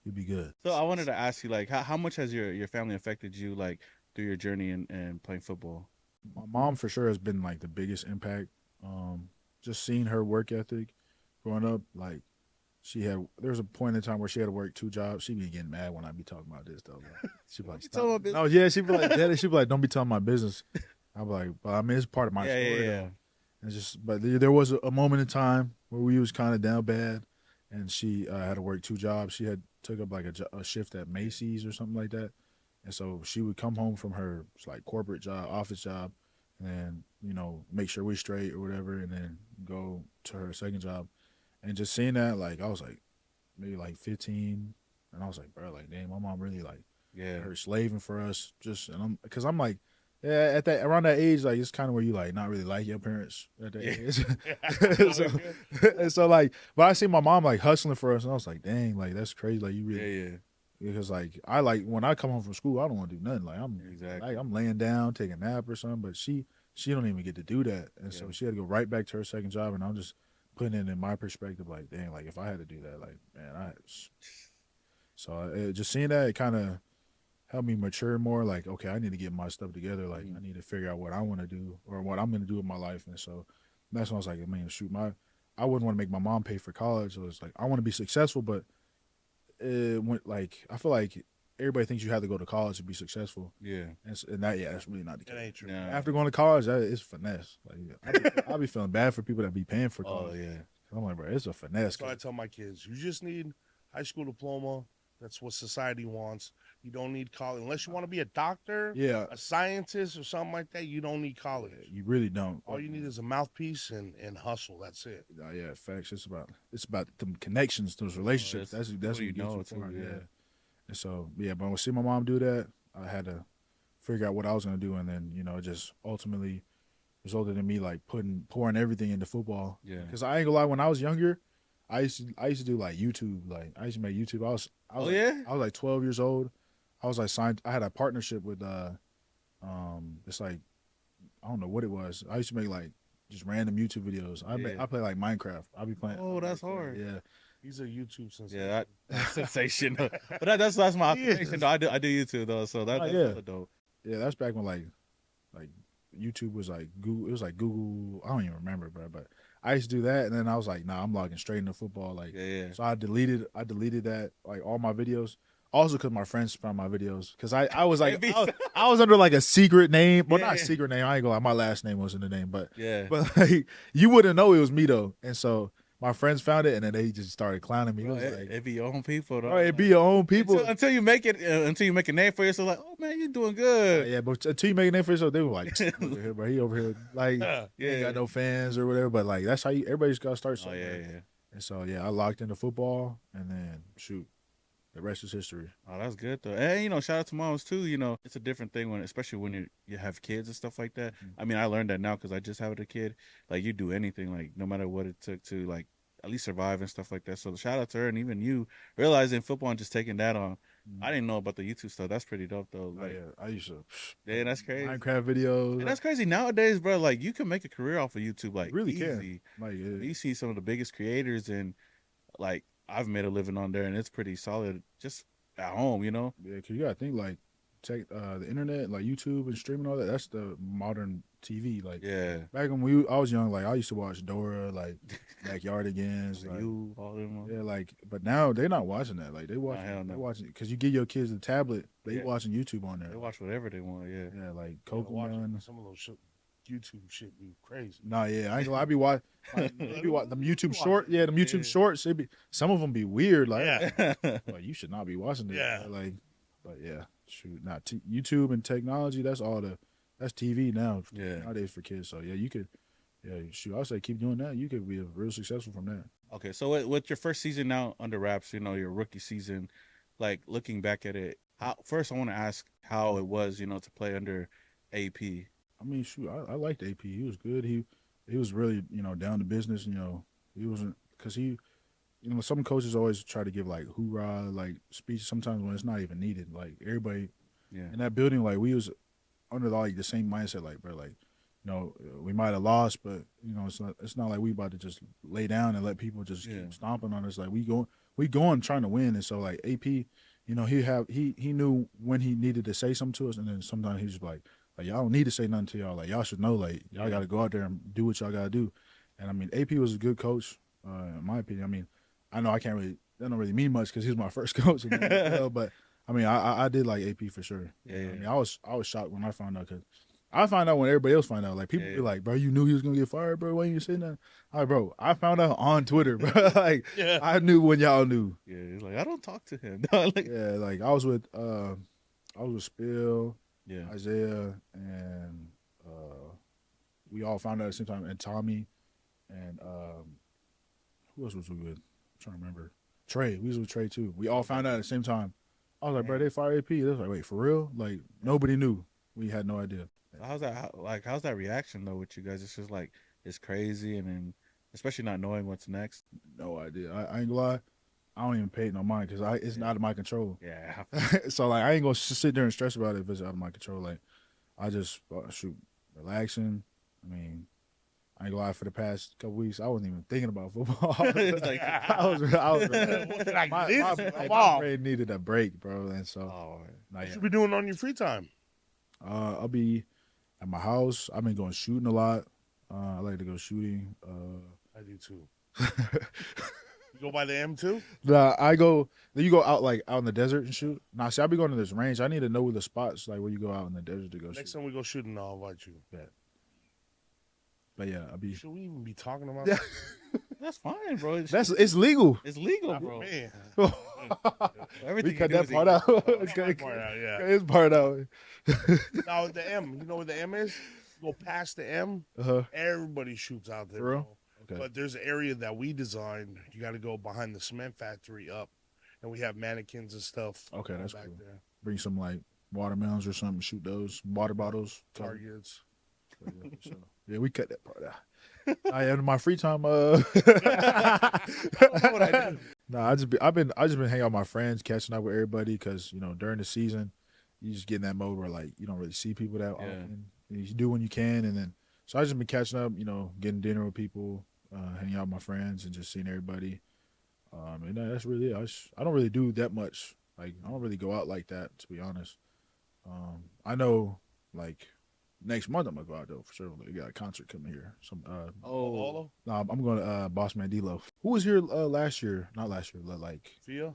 you'd be good. So I wanted to ask you, like, how much has your family affected you, like, through your journey in playing football? My mom for sure has been like the biggest impact. Just seeing her work ethic growing up, like. There was a point in time where she had to work 2 jobs. She'd be getting mad when I be talking about this though. She'd be like, "Stop." No, yeah, she'd be like, "Daddy," she'd be like, "Don't be telling my business." I'd be like, "Well, I mean, it's part of my story." Yeah. It's just, but there was a moment in time where we was kind of down bad, and she had to work 2 jobs. She had took up like a shift at Macy's or something like that, and so she would come home from her like corporate job, office job, and make sure we're straight or whatever, and then go to her second job. And just seeing that, like, I was like, maybe like 15, and I was like, bro, like, damn, my mom really like, her slaving for us. Because I'm like, Yeah, at that around that age, like it's kind of where you like not really like your parents at that age. so like, but I see my mom like hustling for us, and I was like, dang, like that's crazy. Like you really, Yeah. because like I like when I come home from school, I don't want to do nothing. Like I'm laying down, taking a nap or something. But she don't even get to do that, and so she had to go right back to her second job. And I'm just putting it in my perspective, like dang, like if I had to do that, like man, just seeing that, it kind of helped me mature more. Like okay, I need to get my stuff together. Like I need to figure out what I want to do or what I'm going to do with my life. And so that's when I was like, man, shoot, I wouldn't want to make my mom pay for college. So it's like I want to be successful, but I feel like everybody thinks you have to go to college to be successful. Yeah, and that's really not the case. That ain't true. No. After going to college, it's finesse. Like I'll be feeling bad for people that be paying for college. Oh yeah, I'm like, bro, it's a finesse. That's what I tell my kids. You just need high school diploma. That's what society wants. You don't need college unless you want to be a doctor, a scientist, or something like that. You don't need college. You really don't. All you need is a mouthpiece and hustle. That's it. Yeah, facts. It's about the connections, those relationships. That's what you know. Yeah. And so but when I see my mom do that, I had to figure out what I was gonna do, and then it just ultimately resulted in me like pouring everything into football. Yeah. Because I ain't gonna lie, when I was younger, I used to do like YouTube. Like I used to make YouTube. I was like 12 years old. I was like signed. I had a partnership with it's like I don't know what it was. I used to make like just random YouTube videos. I play like Minecraft. I'll be playing. Oh, that's hard. Yeah. He's a YouTube sensation. Yeah, that's sensational. But that's my occupation. Though. I do YouTube though, so that's dope. Yeah, that's back when like YouTube was like Google. It was like Google. I don't even remember, bro. But I used to do that, and then I was like, nah, I'm logging straight into football. Like, So I deleted that, like all my videos. Also, because my friends found my videos. Because I was like, I was under like a secret name. Well, not a secret name. I ain't gonna lie. My last name wasn't the name, but like you wouldn't know it was me though. And so my friends found it, and then they just started clowning me. Bro, it was like, it be your own people, though. It be your own people until you make it. Until you make a name for yourself, like, oh man, you're doing good. Yeah, but until you make a name for yourself, they were like, bro, he over here, like, he ain't got no fans or whatever. But like, that's how everybody just gotta start somewhere. Oh yeah. And so I locked into football, and then shoot, the rest is history. Oh, that's good though. And shout out to moms too. It's a different thing especially when you have kids and stuff like that. Mm-hmm. I mean, I learned that now because I just have a kid. Like, you do anything, like no matter what it took to like at least survive and stuff like that. So shout out to her, and even you realizing football and just taking that on. I didn't know about the YouTube stuff. That's pretty dope though. Like, I used to. Yeah, that's crazy. Minecraft videos. And that's crazy nowadays, bro. Like, you can make a career off of YouTube. Like, really easy. Can. Like, you see some of the biggest creators, and like I've made a living on there, and it's pretty solid. Just at home, Yeah, because you gotta think like the internet, like YouTube and streaming, all that. That's the modern TV. Like, back when I was young, like I used to watch Dora, like Backyardigans, like you, all them. Yeah, like, but now they're not watching that. Like they watching because you give your kids a tablet, they watching YouTube on there. They watch whatever they want. Yeah, like Cocomelon. Some of those YouTube shit be crazy. Nah, yeah, I ain't gonna lie. I be watching the YouTube short. Yeah, the YouTube shorts. Some of them be weird. Like, like you should not be watching this. Yeah, like, but yeah, shoot, not YouTube and technology. That's TV now. Yeah, nowadays for kids. So yeah, you could. Yeah, shoot, I'll say keep doing that. You could be real successful from that. Okay, so with your first season now under wraps, your rookie season, like looking back at it, first I want to ask how it was, to play under AP. I mean, shoot, I liked AP. He was good. He was really, down to business. He wasn't because some coaches always try to give like hoorah like speeches sometimes when it's not even needed. Like everybody in that building, like we was under like the same mindset. Like, bro, like we might have lost, but it's not like we about to just lay down and let people just keep stomping on us. Like we going trying to win, and so like AP, he knew when he needed to say something to us, and then sometimes he's just like y'all don't need to say nothing to y'all. Like y'all should know, like y'all got to go out there and do what y'all got to do. And I mean, AP was a good coach, in my opinion. I mean, I know that don't really mean much because he was my first coach, but I mean, I did like AP for sure. Yeah. I mean, I was shocked when I found out because I found out when everybody else found out. Like people be like, bro, you knew he was gonna get fired, bro. Why you saying that? All right, bro, I found out on Twitter, bro. Like I knew when y'all knew. Yeah, it's like I don't talk to him. Like I was with Spill. Yeah, Isaiah, and we all found out at the same time, and Tommy, and who else was we with? I'm trying to remember. Trey, we was with Trey too. We all found out at the same time. I was like, bro, they fired AP. They was like, wait, for real? Like nobody knew. We had no idea. How's that? How's that reaction though with you guys? It's just like it's crazy, and then especially not knowing what's next. No idea. I ain't gonna lie. I don't even pay it no mind because it's not out of my control. Yeah. So like I ain't gonna sit there and stress about it if it's out of my control. Like I just shoot, relaxing. I mean, I ain't gonna lie. For the past couple weeks, I wasn't even thinking about football. It's like my brain needed a break, bro. And so, what you be doing on your free time? I'll be at my house. I've been going shooting a lot. I like to go shooting. I do too. You go by the M too? I go. You go out like out in the desert and shoot. Nah, see, I be going to this range. I need to know where the spots like where you go out in the desert to go. Next time we go shooting, I'll invite you. Yeah. But yeah, I'll be. Should we even be talking about that? That's fine, bro. It's legal. It's legal, bro. Man. Everything We cut that part out. Yeah. His part out. Now the M, you know where the M is? Go past the M. Everybody shoots out there. For real? Bro. Okay. But there's an area that we designed. You got to go behind the cement factory up, and we have mannequins and stuff. Okay, that's back cool. there. Bring some like watermelons or something. Shoot those water bottles. Targets. Yeah, we cut that part out. I in my free time. Nah, I just been hanging out with my friends, catching up with everybody because during the season, you just get in that mode where like you don't really see people that often. You do when you can, and then so I just been catching up. Getting dinner with people, hanging out with my friends, and just seeing everybody. And that's really it. I don't really do that much. Like I don't really go out like that, to be honest. I know like. Next month I'm gonna go out though for sure. We got a concert coming here. Aloha? No, I'm going to Boss Man D-Lo. Who was here last year? Not last year, but like Fia?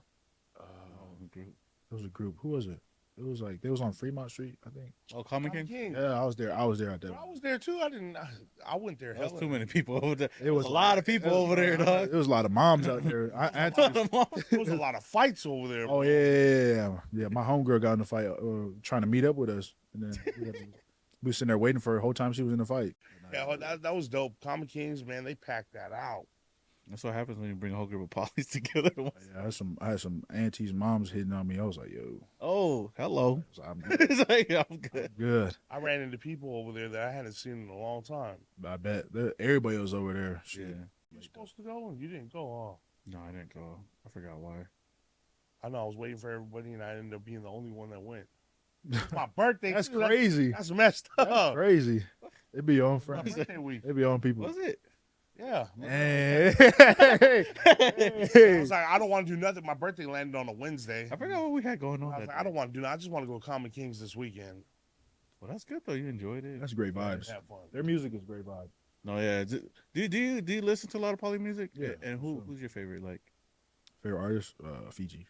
It was a group. Who was it? It was like they was on Fremont Street, I think. Oh, Common King? Yeah, I was there. I was there at that. I was there too. I went there. There was too many people over there. It was a lot of people over there, dog. There was a lot of moms out there. There was a lot of fights over there. Oh yeah. My homegirl got in the fight, trying to meet up with us, and then we were sitting there waiting for her the whole time she was in the fight. Yeah, that was dope. Common Kings, man, they packed that out. That's what happens when you bring a whole group of polys together. Yeah, I had some aunties, moms hitting on me. I was like, yo. Oh, hello. I'm It's like, I'm good. Good. I ran into people over there that I hadn't seen in a long time. I bet everybody was over there. Yeah. You were supposed to go and you didn't go, huh? No, I didn't go. I forgot why. I know I was waiting for everybody and I ended up being the only one that went. It's my birthday. That's too. crazy. That's messed up. That's crazy. It be on My friends. birthday week. It be on people. Was it? Yeah. Hey. I was like, I don't want to do nothing. My birthday landed on a Wednesday. I forgot what we had going on. I was like, I don't want to do that. I just want to go to Common Kings this weekend. Well, that's good though. You enjoyed it. That's great vibes. Have fun. Their music is great vibes. No, yeah. Do you listen to a lot of poly music? Yeah. And who's your favorite? Like Favorite artist? Fiji.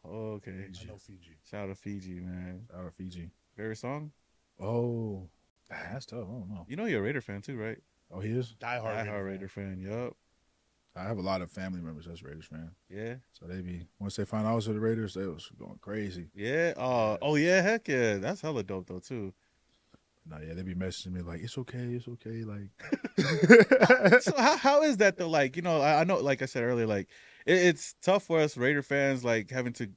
Oh, okay. I know Fiji. Shout out to Fiji, man. Shout out Fiji. Favorite song? Oh, that's tough. I don't know. You know you're a Raider fan too, right? Oh, he is? Diehard Raider fan. Yup. I have a lot of family members that's Raiders fan. Yeah. So once they found out I was with the Raiders, they was going crazy. Yeah. Oh yeah. Heck yeah. That's hella dope though too. No, yeah, they be messaging me like, it's okay. Like, So how is that though? Like, I know, like I said earlier, like it's tough for us Raider fans, like having to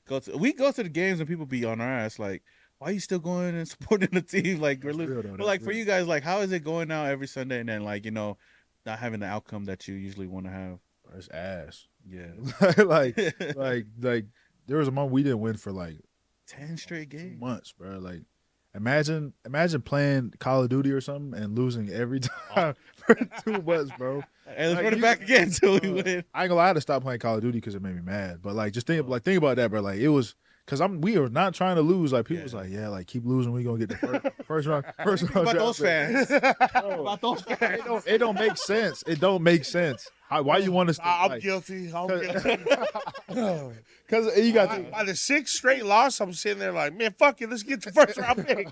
go to the games and people be on our ass, like, why are you still going and supporting the team? Like, we're real, but like for you guys, like, how is it going now every Sunday and then like not having the outcome that you usually want to have? It's ass. Yeah. like there was a month we didn't win for like 10 straight games. 2 months, bro. Like, imagine playing Call of Duty or something and losing every time for 2 months, bro. And let's run it back again until we win. I ain't gonna lie, I had to stop playing Call of Duty because it made me mad. But like, just think about that, bro. Like, it was because we are not trying to lose. Like, people was like, yeah, like keep losing, we gonna get the first round. About those fans. About those fans. It don't make sense. It don't make sense. Why you want to? I'm guilty. Because you got by the 6th straight loss, I'm sitting there like, man, fuck it, let's get the first round pick.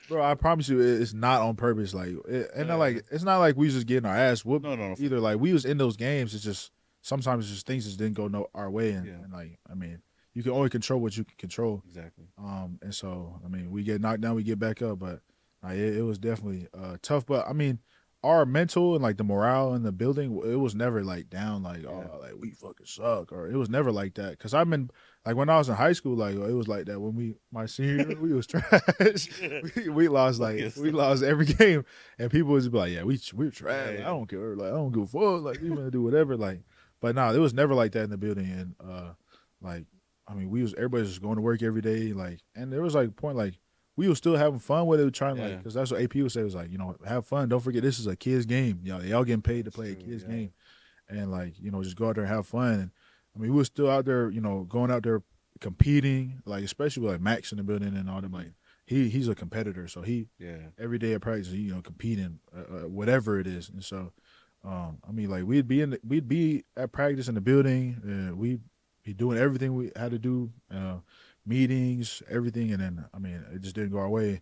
Bro, I promise you, it's not on purpose. Like, it's not like we was just getting our ass whooped. No. Either like we was in those games. It's just sometimes it's just things just didn't go our way, and like I mean, you can only control what you can control. Exactly. And so I mean, we get knocked down, we get back up, but it was definitely tough. But I mean, our mental and like the morale in the building, it was never like down, like oh, like we fucking suck, or it was never like that. Cause I've been like when I was in high school, like it was like that when my senior year, we was trash. we lost we lost every game, and people was be like, yeah, we're trash. Like, I don't care, like I don't give a fuck, like we gonna do whatever, like. But nah, it was never like that in the building, and like I mean, everybody was just going to work every day, like, and there was like a point like. We were still having fun with it, trying like, because that's what AP would say was like, have fun. Don't forget this is a kid's game. Y'all getting paid to play a kid's game, and like, just go out there and have fun. And I mean, we were still out there, going out there competing, like especially with like Max in the building and all them. Like he's a competitor, so he every day at practice, competing, whatever it is. And so, I mean, like we'd be at practice in the building, and we'd be doing everything we had to do. Meetings, everything, and then I mean it just didn't go our way,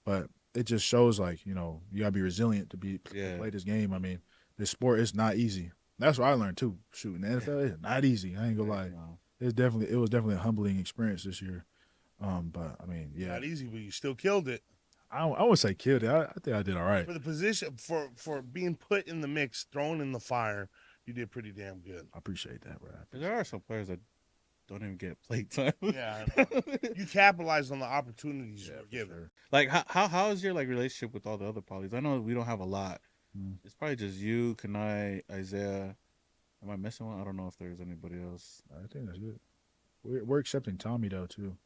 but it just shows like you gotta be resilient to play this game. I mean, this sport is not easy. That's what I learned too. Shooting the NFL is not easy. I ain't gonna lie. It was definitely a humbling experience this year. But I mean, not easy, but you still killed it. I wouldn't say killed it. I think I did all right for the position for being put in the mix, thrown in the fire. You did pretty damn good. I appreciate that, bro. There are some players that don't even get plate time. Yeah, you capitalize on the opportunities you're given. Sure. Like how is your like relationship with all the other polys? I know we don't have a lot. It's probably just you, Kanai, Isaiah. Am I missing one? I don't know if there's anybody else. I think that's good. We're accepting Tommy though too.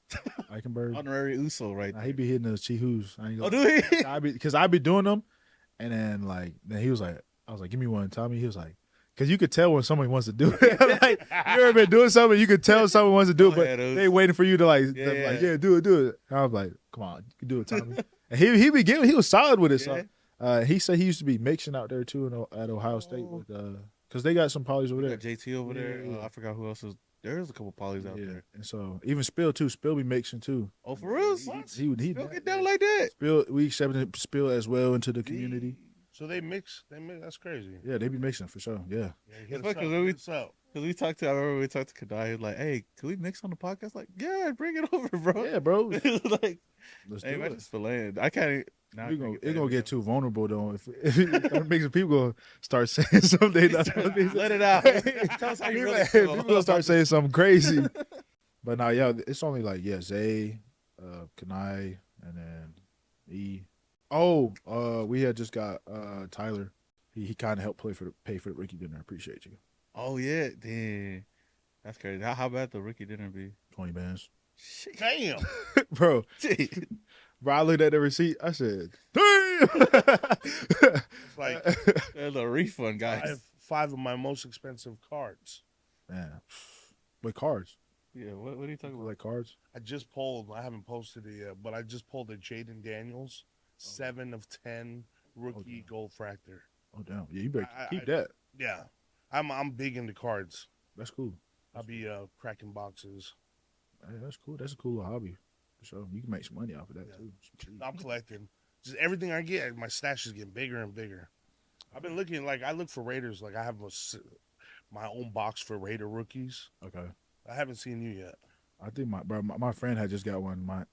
Eichenberg, honorary Uso, right? He be hitting those Chihoos. Oh, do he? Because I be doing them, and then he was like, I was like, give me one, Tommy. He was like. Because you could tell when somebody wants to do it. Like, you ever been doing something, you could tell someone wants to do it, but they waiting for you to like, do it. And I was like, come on, you can do it, Tommy. And he was solid with it. So he said he used to be mixing out there too at Ohio State with because they got some polys over there. JT over there. I forgot who else is. There's a couple polys out there. And so even Spill too. Spill be mixing too. Oh, for real? He get down like that. Spill, we accepted Spill as well into the community. So they mix. That's crazy. Yeah, they be mixing for sure. Yeah. Because we talked to, I remember we talked to Kadai. He was like, "Hey, can we mix on the podcast?" Like, yeah, bring it over, bro. Yeah, bro. Like, let's hey, do it. Just filet. I can't. It's gonna get too vulnerable though. If it makes people gonna start saying something, let it out. Tell us how you really feel. People gonna start saying something crazy. But now, it's only like Zay, Kanai, and then E. Oh, we had just got Tyler. He kind of helped pay for the rookie dinner. Appreciate you. Oh yeah, damn, that's crazy. How bad the rookie dinner be? 20 bands. Damn, bro. Bro, I looked at the receipt. I said, "Damn!" It's like there's a refund, guys. Five of my most expensive cards. Man, with cards. Yeah, what are you talking about? Like cards? I just pulled. I haven't posted it yet, but I just pulled a Jaden Daniels 7 of 10 rookie gold fractor. Oh damn! Yeah, you better keep that. Yeah, I'm big into cards. That's cool. I'll be cracking boxes. Hey, that's cool. That's a cool little hobby. So you can make some money off of that too. I'm collecting. Just everything I get, my stash is getting bigger and bigger. I've been looking, I look for Raiders. Like I have my own box for Raider rookies. Okay. I haven't seen you yet. I think my friend had just got one.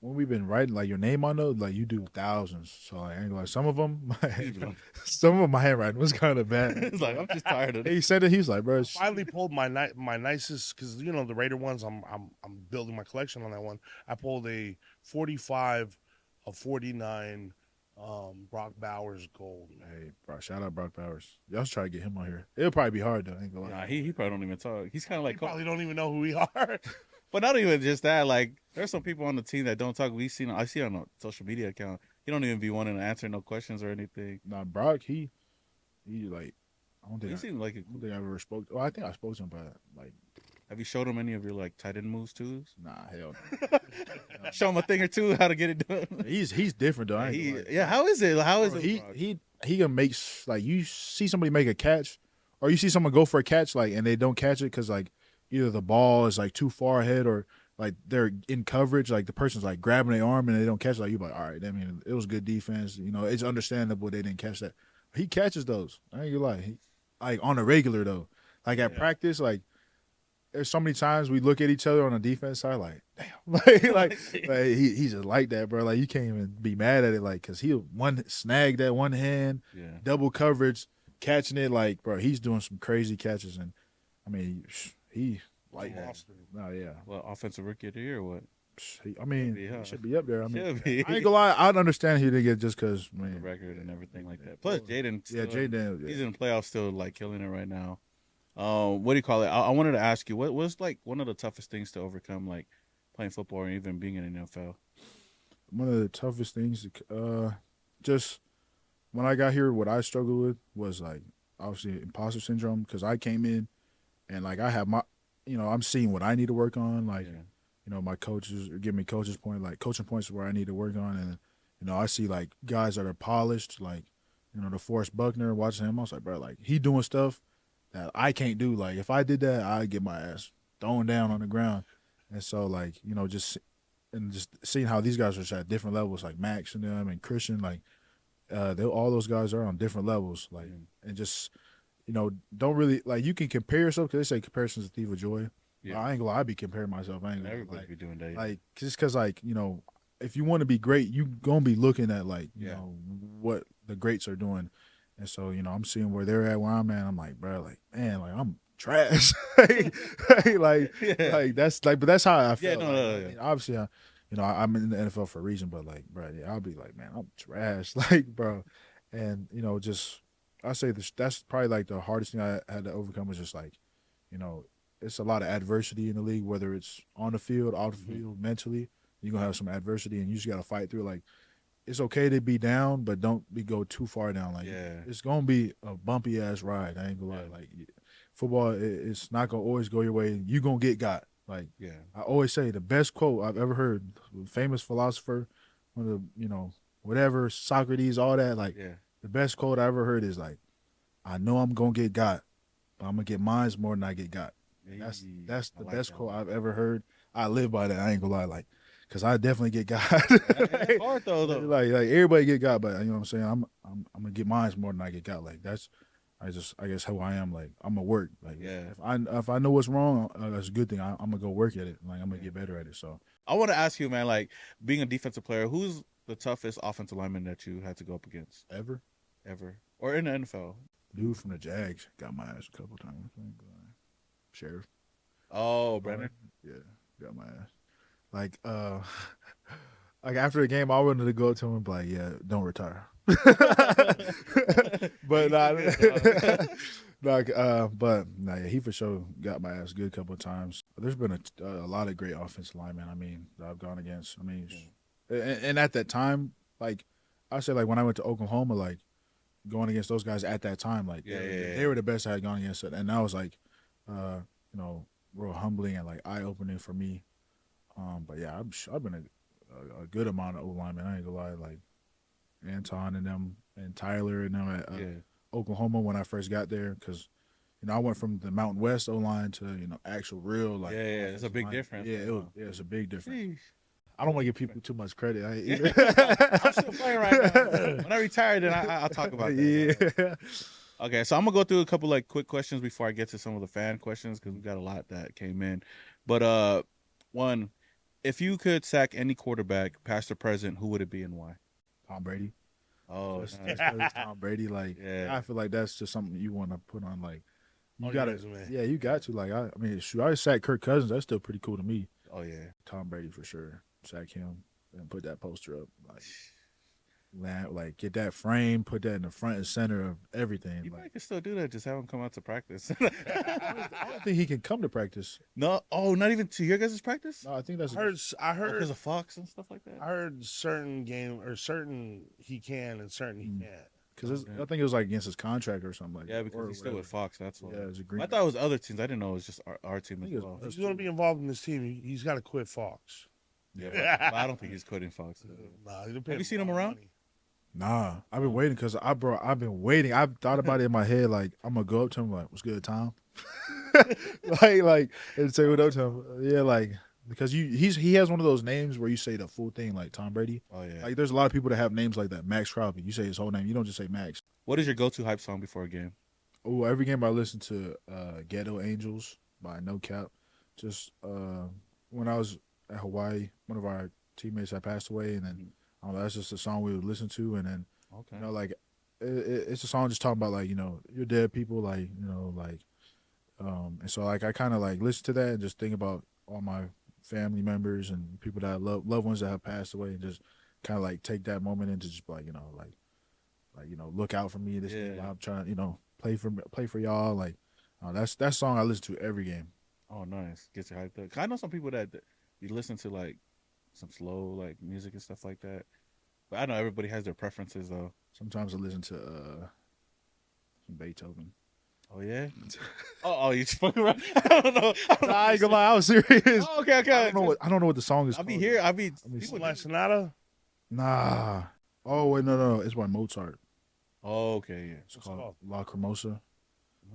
When we've been writing like your name on those, like you do thousands. So I ain't like some of them, my handwriting was kind of bad. It's like I'm just tired of it. He said it. He was like, bro. I finally pulled my nicest because the Raider ones. I'm building my collection on that one. I pulled a 45 of 49 Brock Bowers gold. Hey, bro, shout out Brock Bowers. Y'all should try to get him on here. It'll probably be hard though. I ain't gonna lie. Nah, he probably don't even talk. He's kind of like probably don't even know who we are. But not even just that. Like, there's some people on the team that don't talk. I see on a social media account. He don't even be wanting to answer no questions or anything. Nah, Brock, he like, I don't think like I don't think I've ever spoke. Well, I think I spoke to him, but like, have you showed him any of your like tight end moves too? Nah, hell no. Show him a thing or two how to get it done. He's different though. How is it? How is it? He can make like you see somebody make a catch, or you see someone go for a catch like and they don't catch it because like either the ball is like too far ahead or like they're in coverage, like the person's like grabbing their arm and they don't catch it. Like you're like, all right, I mean it was good defense. It's understandable they didn't catch that. He catches those. I ain't gonna lie. Like on a regular though. Like at practice, like there's so many times we look at each other on the defense side like, damn, like he's just like that, bro. Like you can't even be mad at it, like because he'll snag that one hand, double coverage, catching it, like bro, he's doing some crazy catches, and I mean he like monster. No, yeah. Well, offensive rookie of the year or what? I mean, he should be up there. I mean, should be. I ain't gonna lie, I'd understand he didn't get just because the record and everything like that. Plus, Jaden, Jaden, he's in the playoffs still, like killing it right now. What do you call it? I wanted to ask you, what was like one of the toughest things to overcome, like playing football or even being in the NFL? One of the toughest things, just when I got here, what I struggled with was like obviously imposter syndrome because I came in and like I have my, I'm seeing what I need to work on, like. My coaches are giving me coaching points where I need to work on. And, I see, like, guys that are polished, like, the Forrest Buckner, watching him. I was like, bro, like, he doing stuff that I can't do. Like, if I did that, I'd get my ass thrown down on the ground. And so, like, just seeing how these guys are just at different levels, like Max and them and Christian, like, all those guys are on different levels. Like, and just, don't really, like, you can compare yourself because they say comparison's a thief of joy. Yeah. I ain't gonna lie, I be comparing myself. I ain't gonna Everybody be doing that. Like, just because, like, if you want to be great, you gonna be looking at, like, what the greats are doing. And so, I'm seeing where they're at, where I'm at. I'm like, bro, like, man, like, I'm trash. like, that's, like, but that's how I feel. Obviously, I'm in the NFL for a reason, but, like, bro, I'll be like, man, I'm trash. Like, bro. And, I say that's probably, like, the hardest thing I had to overcome was just, like, it's a lot of adversity in the league, whether it's on the field, off the field, mentally. You're going to have some adversity, and you just got to fight through. Like, it's okay to be down, but don't go too far down. Like, it's going to be a bumpy-ass ride. I ain't going to lie. Like, football, it's not going to always go your way. You're going to get got. Like, I always say the best quote I've ever heard, famous philosopher, one of the, whatever, Socrates, all that. Like, the best quote I ever heard is, like, I know I'm going to get got, but I'm going to get mines more than I get got. That's the best quote I've ever heard. I live by that. I ain't gonna lie, like, cause I definitely get got. It's hard though. Like everybody get got, but you know what I'm saying. I'm gonna get mine more than I get got. Like that's, I guess how I am. Like I'm gonna work. Like if I know what's wrong, that's a good thing. I'm gonna go work at it. Like I'm gonna get better at it. So I want to ask you, man. Like being a defensive player, who's the toughest offensive lineman that you had to go up against ever, or in the NFL? Dude from the Jags got my ass a couple times. Sheriff. Oh, Brennan. Yeah, got my ass. Like, like after the game, I wanted to go up to him and be like, "Yeah, don't retire." But he for sure got my ass a good couple of times. There's been a lot of great offensive linemen. I mean, that I've gone against. I mean, and at that time, like I said, like when I went to Oklahoma, like going against those guys at that time, like they were the best I had gone against it, and that was like. Real humbling and like eye opening for me. But yeah, I've been a good amount of O linemen. I ain't gonna lie, like Anton and them and Tyler and them at Oklahoma when I first got there, because I went from the Mountain West O line to actual real like it's a big difference. It's a big difference. I don't want to give people too much credit. I'm still playing right now. When I retire, then I'll talk about that. Yeah. Okay, so I'm gonna go through a couple like quick questions before I get to some of the fan questions because we got a lot that came in. But one, if you could sack any quarterback, past or present, who would it be and why? Tom Brady. Oh, just Tom Brady. Like, I feel like that's just something you want to put on. Like, you got to, you got to. Like, I mean, shoot, I sack Kirk Cousins. That's still pretty cool to me. Oh yeah, Tom Brady for sure. Sack him and put that poster up. Like get that frame, put that in the front and center of everything. You might can still do that. Just have him come out to practice. I don't think he can come to practice. No, not even to your guys' practice. No, I think that's. I heard because of Fox and stuff like that. I heard certain he can and certain he can't. Because I think it was like against his contract or something like that. Yeah, because he's still with Fox. That's why. Yeah, it was agreement. I thought it was other teams. I didn't know it was just our team as well. He's going to be involved in this team. He's got to quit Fox. Yeah, but I don't think he's quitting Fox. Have you seen him around? Nah, I've been waiting because I've been waiting. I've thought about it in my head, like I'm gonna go up to him, like, "What's good, Tom?" like, and say what up to him. Yeah, like because he has one of those names where you say the full thing, like Tom Brady. Oh yeah. Like there's a lot of people that have names like that. Max Crosby. You say his whole name. You don't just say Max. What is your go-to hype song before a game? Oh, every game I listen to "Ghetto Angels" by No Cap. just when I was at Hawaii, one of our teammates had passed away, and then that's just a song we would listen to, and then like it's a song just talking about like your dead people, like like and so like I kind of like listen to that and just think about all my family members and people that I love, loved ones that have passed away, and just kind of like take that moment and just like look out for me. This I'm trying to play for y'all. Like that song I listen to every game. Oh, nice. Gets you hyped up. I know some people that you listen to like some slow like music and stuff like that. But I know everybody has their preferences though. Sometimes I listen to some Beethoven. Oh yeah. oh, you fucking right. I don't know. I ain't gonna lie, I was serious. Oh, okay. I don't know what the song is. I'll be here. People like Sonata. Nah. Oh wait, no. It's by Mozart. Oh, okay, yeah. It's called La Cremosa.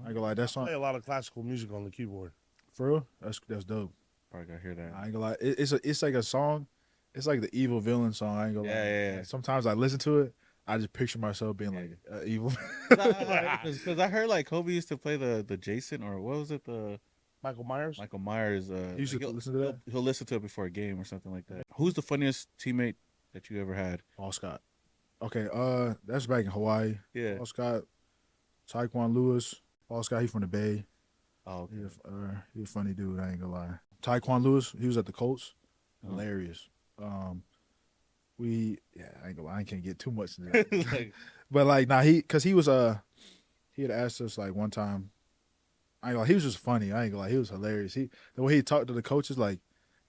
I ain't gonna lie, that song. I play a lot of classical music on the keyboard. For real? That's dope. Probably gotta hear that. I ain't gonna lie. It's like a song. It's like the evil villain song. I ain't gonna lie. Yeah. Sometimes I listen to it. I just picture myself being like evil. Because I heard like Kobe used to play the Jason, or what was it, the Michael Myers. Michael Myers. You used to listen to that. He'll listen to it before a game or something like that. Who's the funniest teammate that you ever had? Paul Scott. Okay, that's back in Hawaii. Yeah. Paul Scott, Taquan Lewis. Paul Scott, he from the Bay. Oh, okay. He's a funny dude. I ain't gonna lie. Taquan Lewis, he was at the Colts. Hilarious. I ain't gonna lie. I can't get too much into that. But like, cause he had asked us like one time. I ain't gonna lie, he was just funny. I ain't gonna lie, he was hilarious. The way he talked to the coaches, like,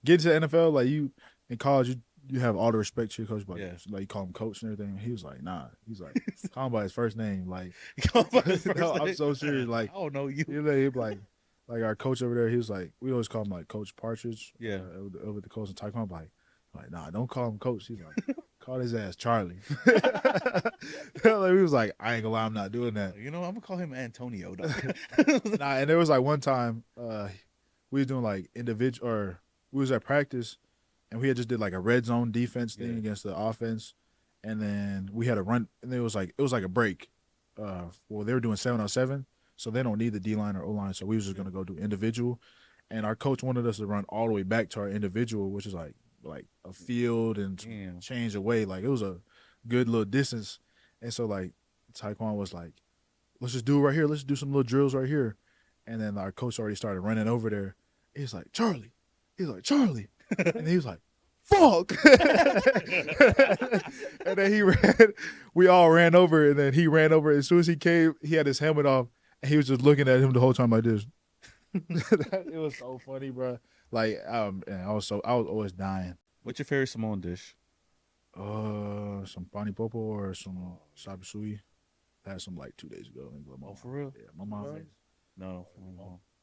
get to the NFL, like you in college, you have all the respect to your coach, but like you call him coach and everything. He was like, nah. He's like, call him by his first name. Like, I'm so serious. Like, I don't know you. He like our coach over there. He was like, we always call him like Coach Partridge. Yeah. Over the coach and Taekwondo. Like, nah, don't call him coach. He's like, call his ass Charlie. He was like, I ain't gonna lie, I'm not doing that. I'm gonna call him Antonio. Nah, and there was like one time we was doing like individual, or we was at practice. And we had just did like a red zone defense thing against the offense, and then we had a run, and it was like a break. Well, they were doing 7-on-7, so they don't need the D line or O line, so we was just gonna go do individual. And our coach wanted us to run all the way back to our individual, which is like a field and change away. Like it was a good little distance, and so like Taquan was like, "Let's just do it right here. Let's do some little drills right here." And then our coach already started running over there. He's like, "Charlie." He's like, "Charlie." And he was like, "Fuck!" And then we all ran over, and then he ran over. As soon as he came, he had his helmet off, and he was just looking at him the whole time like this. It was so funny, bro. Like, and I was always dying. What's your favorite Samoan dish? Some pani popo or some sabi sui. I had some like 2 days ago. Oh, for real? Yeah, my mom made it. No.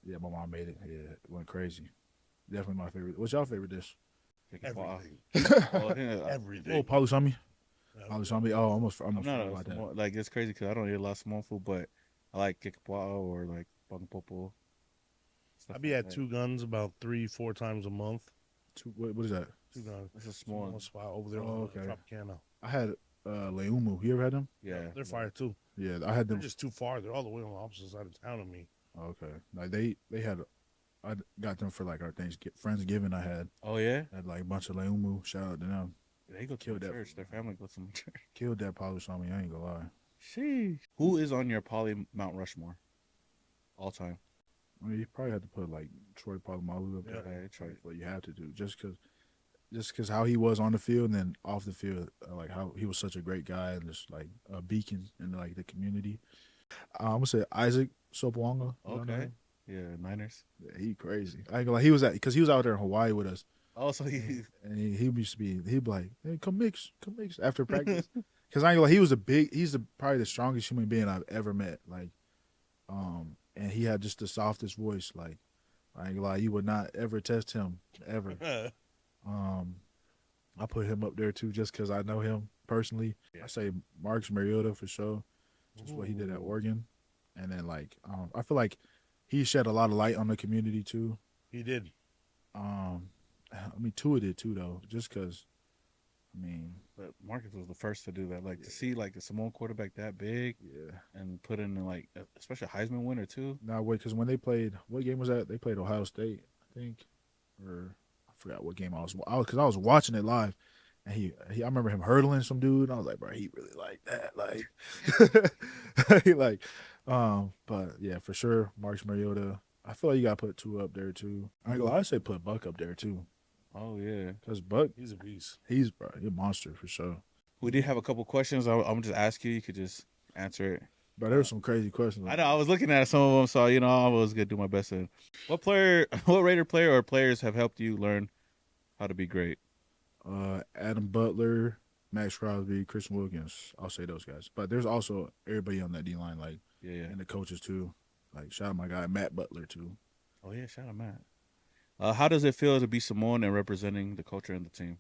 Yeah, my mom made it. Yeah, it went crazy. Definitely my favorite. What's your favorite dish? Everything. Everything. Oh, palusami. Palusami. Oh, almost. I'm not about that. Like, it's crazy because I don't eat a lot of Samoan food, but I like kikapoa or like pangpopo. I be at Two Guns about 3-4 times a month. What is that? Two Guns. It's a small spot over there on the Tropicana. I had leumu. You ever had them? Yeah, they're fire too. Yeah, I had them. They're just too far. They're all the way on the opposite side of town of me. Okay, like they had. I got them for like our Friendsgiving. I had. Oh yeah. Had like a bunch of leumu. Shout out to them. They go to church. Their family goes to church. Killed that palusami. I ain't gonna lie. Sheesh. Who is on your Poly Mount Rushmore? All time. I mean, you probably have to put like Troy Polamalu up there. Yeah, Troy. What you have to do, just because how he was on the field and then off the field, like how he was such a great guy and just like a beacon in like the community. I'm gonna say Isaac Sopawanga. Okay. Yeah, Niners. Yeah, he crazy. I ain't gonna lie, he was out there in Hawaii with us. Oh, so he used to be. He'd be like, "Hey, come mix after practice." Because I ain't gonna lie, he's probably the strongest human being I've ever met. Like, and he had just the softest voice. Like, I ain't gonna lie, you would not ever test him ever. I put him up there too, just because I know him personally. Yeah. I say Marcus Mariota for sure. Just what he did at Oregon, and then like, I feel like he shed a lot of light on the community too. He did. I mean, Tua did too, though, just because. I mean, but Marcus was the first to do that. Like to see like a Samoan quarterback that big, and put in like especially a Heisman winner too. Nah, wait, because when they played, what game was that? They played Ohio State. think, or I forgot what game I was because I was watching it live, and he I remember him hurdling some dude, and I was like, bro, he really like that, like, he like, but yeah, for sure, Marcus Mariota. I feel like you got to put two up there too. I'd say put Buck up there too. Oh yeah, because Buck, he's a beast. He's a monster for sure. We did have a couple questions. I'm just ask you. You could just answer it. But there were some crazy questions. I know. I was looking at some of them, so I was gonna do my best. What Raider player or players have helped you learn how to be great? Adam Butler, Max Crosby, Christian Wilkins. I'll say those guys. But there's also everybody on that D line, like and the coaches too. Like shout out my guy Matt Butler too. Oh yeah, shout out Matt. How does it feel to be Samoan and representing the culture and the team?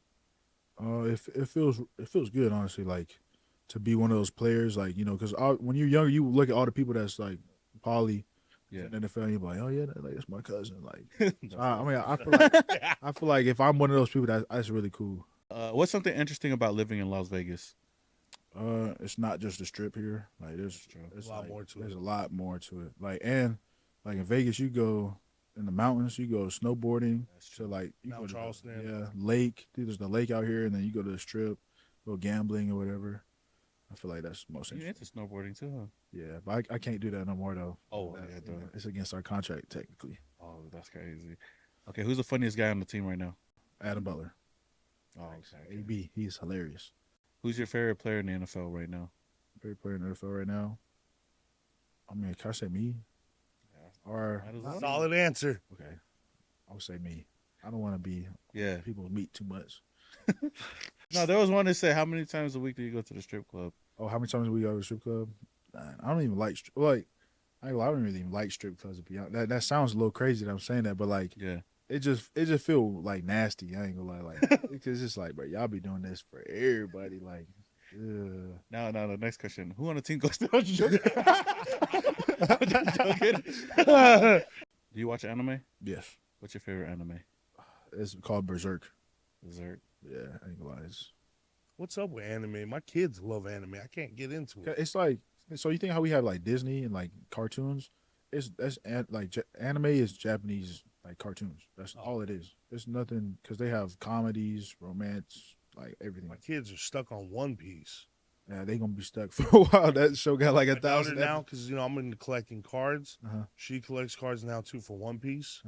It feels good, honestly. Like to be one of those players, like because when you're younger, you look at all the people that's like poly, in the NFL, and you're like, oh yeah, that's my cousin. Like, so I feel like if I'm one of those people, that's really cool. What's something interesting about living in Las Vegas? It's not just the strip here. Like there's a lot more to it. There's a lot more to it. Like in Vegas, you go in the mountains, you go snowboarding to you Mount go Charleston. lake. There's the lake out here, and then you go to the strip, go gambling or whatever. I feel like that's the most interesting. You're into snowboarding too, huh? Yeah, but I can't do that no more though. Oh, it's against our contract technically. Oh, that's crazy. Okay, who's the funniest guy on the team right now? Adam Butler. Oh, okay. AB, he's hilarious. Who's your favorite player in the NFL right now? Favorite player in the NFL right now? I mean, can I say me? Yeah. Or solid answer. Okay, I would say me. I don't want to be people meet too much. No, there was one that said, how many times a week do you go to the strip club? Oh, how many times do we go to the strip club? I don't even like I don't really even like strip clubs. To be honest, that sounds a little crazy that I'm saying that, but it just feel like nasty. I ain't gonna lie, like it's just like, bro, y'all be doing this for everybody, like. Ugh. No. The next question: who on the team goes to? I'm joking. Do you watch anime? Yes. What's your favorite anime? It's called Berserk. Berserk. Yeah, I ain't gonna lie. What's up with anime? My kids love anime. I can't get into it. It's like, so you think how we have like Disney and like cartoons? Anime is Japanese like cartoons. That's all it is. It's nothing because they have comedies, romance, like everything. My kids are stuck on One Piece. Yeah, they gonna be stuck for a while. That show got like 1,000 now because I'm into collecting cards. Uh-huh. She collects cards now too for One Piece,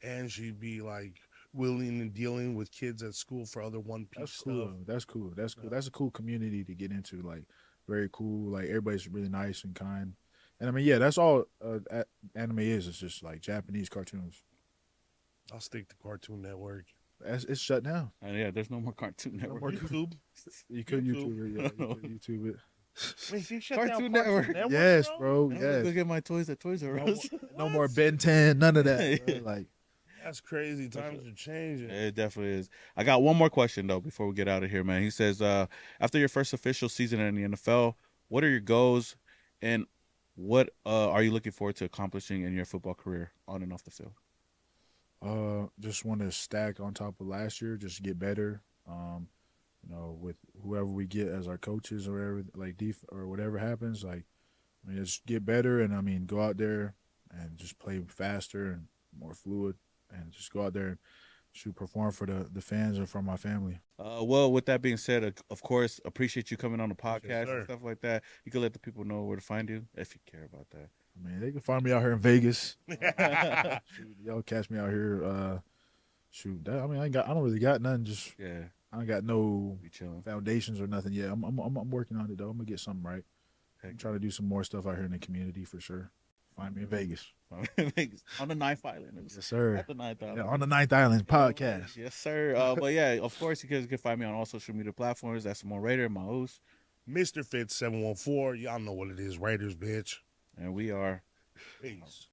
and she'd be like willing and dealing with kids at school for other One Piece stuff. That's cool. That's a cool community to get into. Like very cool. Like everybody's really nice and kind. And I mean, yeah, that's all anime is. It's just like Japanese cartoons. I'll stick to Cartoon Network. It's shut down. Yeah, there's no more Cartoon Network. No more YouTube. You could YouTube it. Yeah, you could YouTube it. Wait, you shut Cartoon down Network. Yes, bro. Yes. Go get my toys at Toys R Us. No more Ben 10. None of that. Like that's crazy. Times are changing. It definitely is. I got one more question though before we get out of here, man. He says, after your first official season in the NFL, what are your goals, and what are you looking forward to accomplishing in your football career on and off the field? Just want to stack on top of last year, just get better. With whoever we get as our coaches or whatever, like or whatever happens, like just get better and go out there and just play faster and more fluid and just go out there and perform for the fans and for my family. Well, with that being said, of course, appreciate you coming on the podcast and stuff like that. You can let the people know where to find you if you care about that. They can find me out here in Vegas. Y'all catch me out here. I don't really got nothing. Just I ain't got no foundations or nothing yet. I'm working on it though. I'm gonna get something right. I'm trying to do some more stuff out here in the community for sure. Find me in Vegas. On the 9th Island. Yes, sir. At the 9th Island. Yeah, on the 9th Island podcast. Yes, sir. But yeah, of course, you guys can find me on all social media platforms. That's Simone Raider, my host. Mr. Fitz 714. Y'all know what it is. Raiders, bitch. And we are. Peace.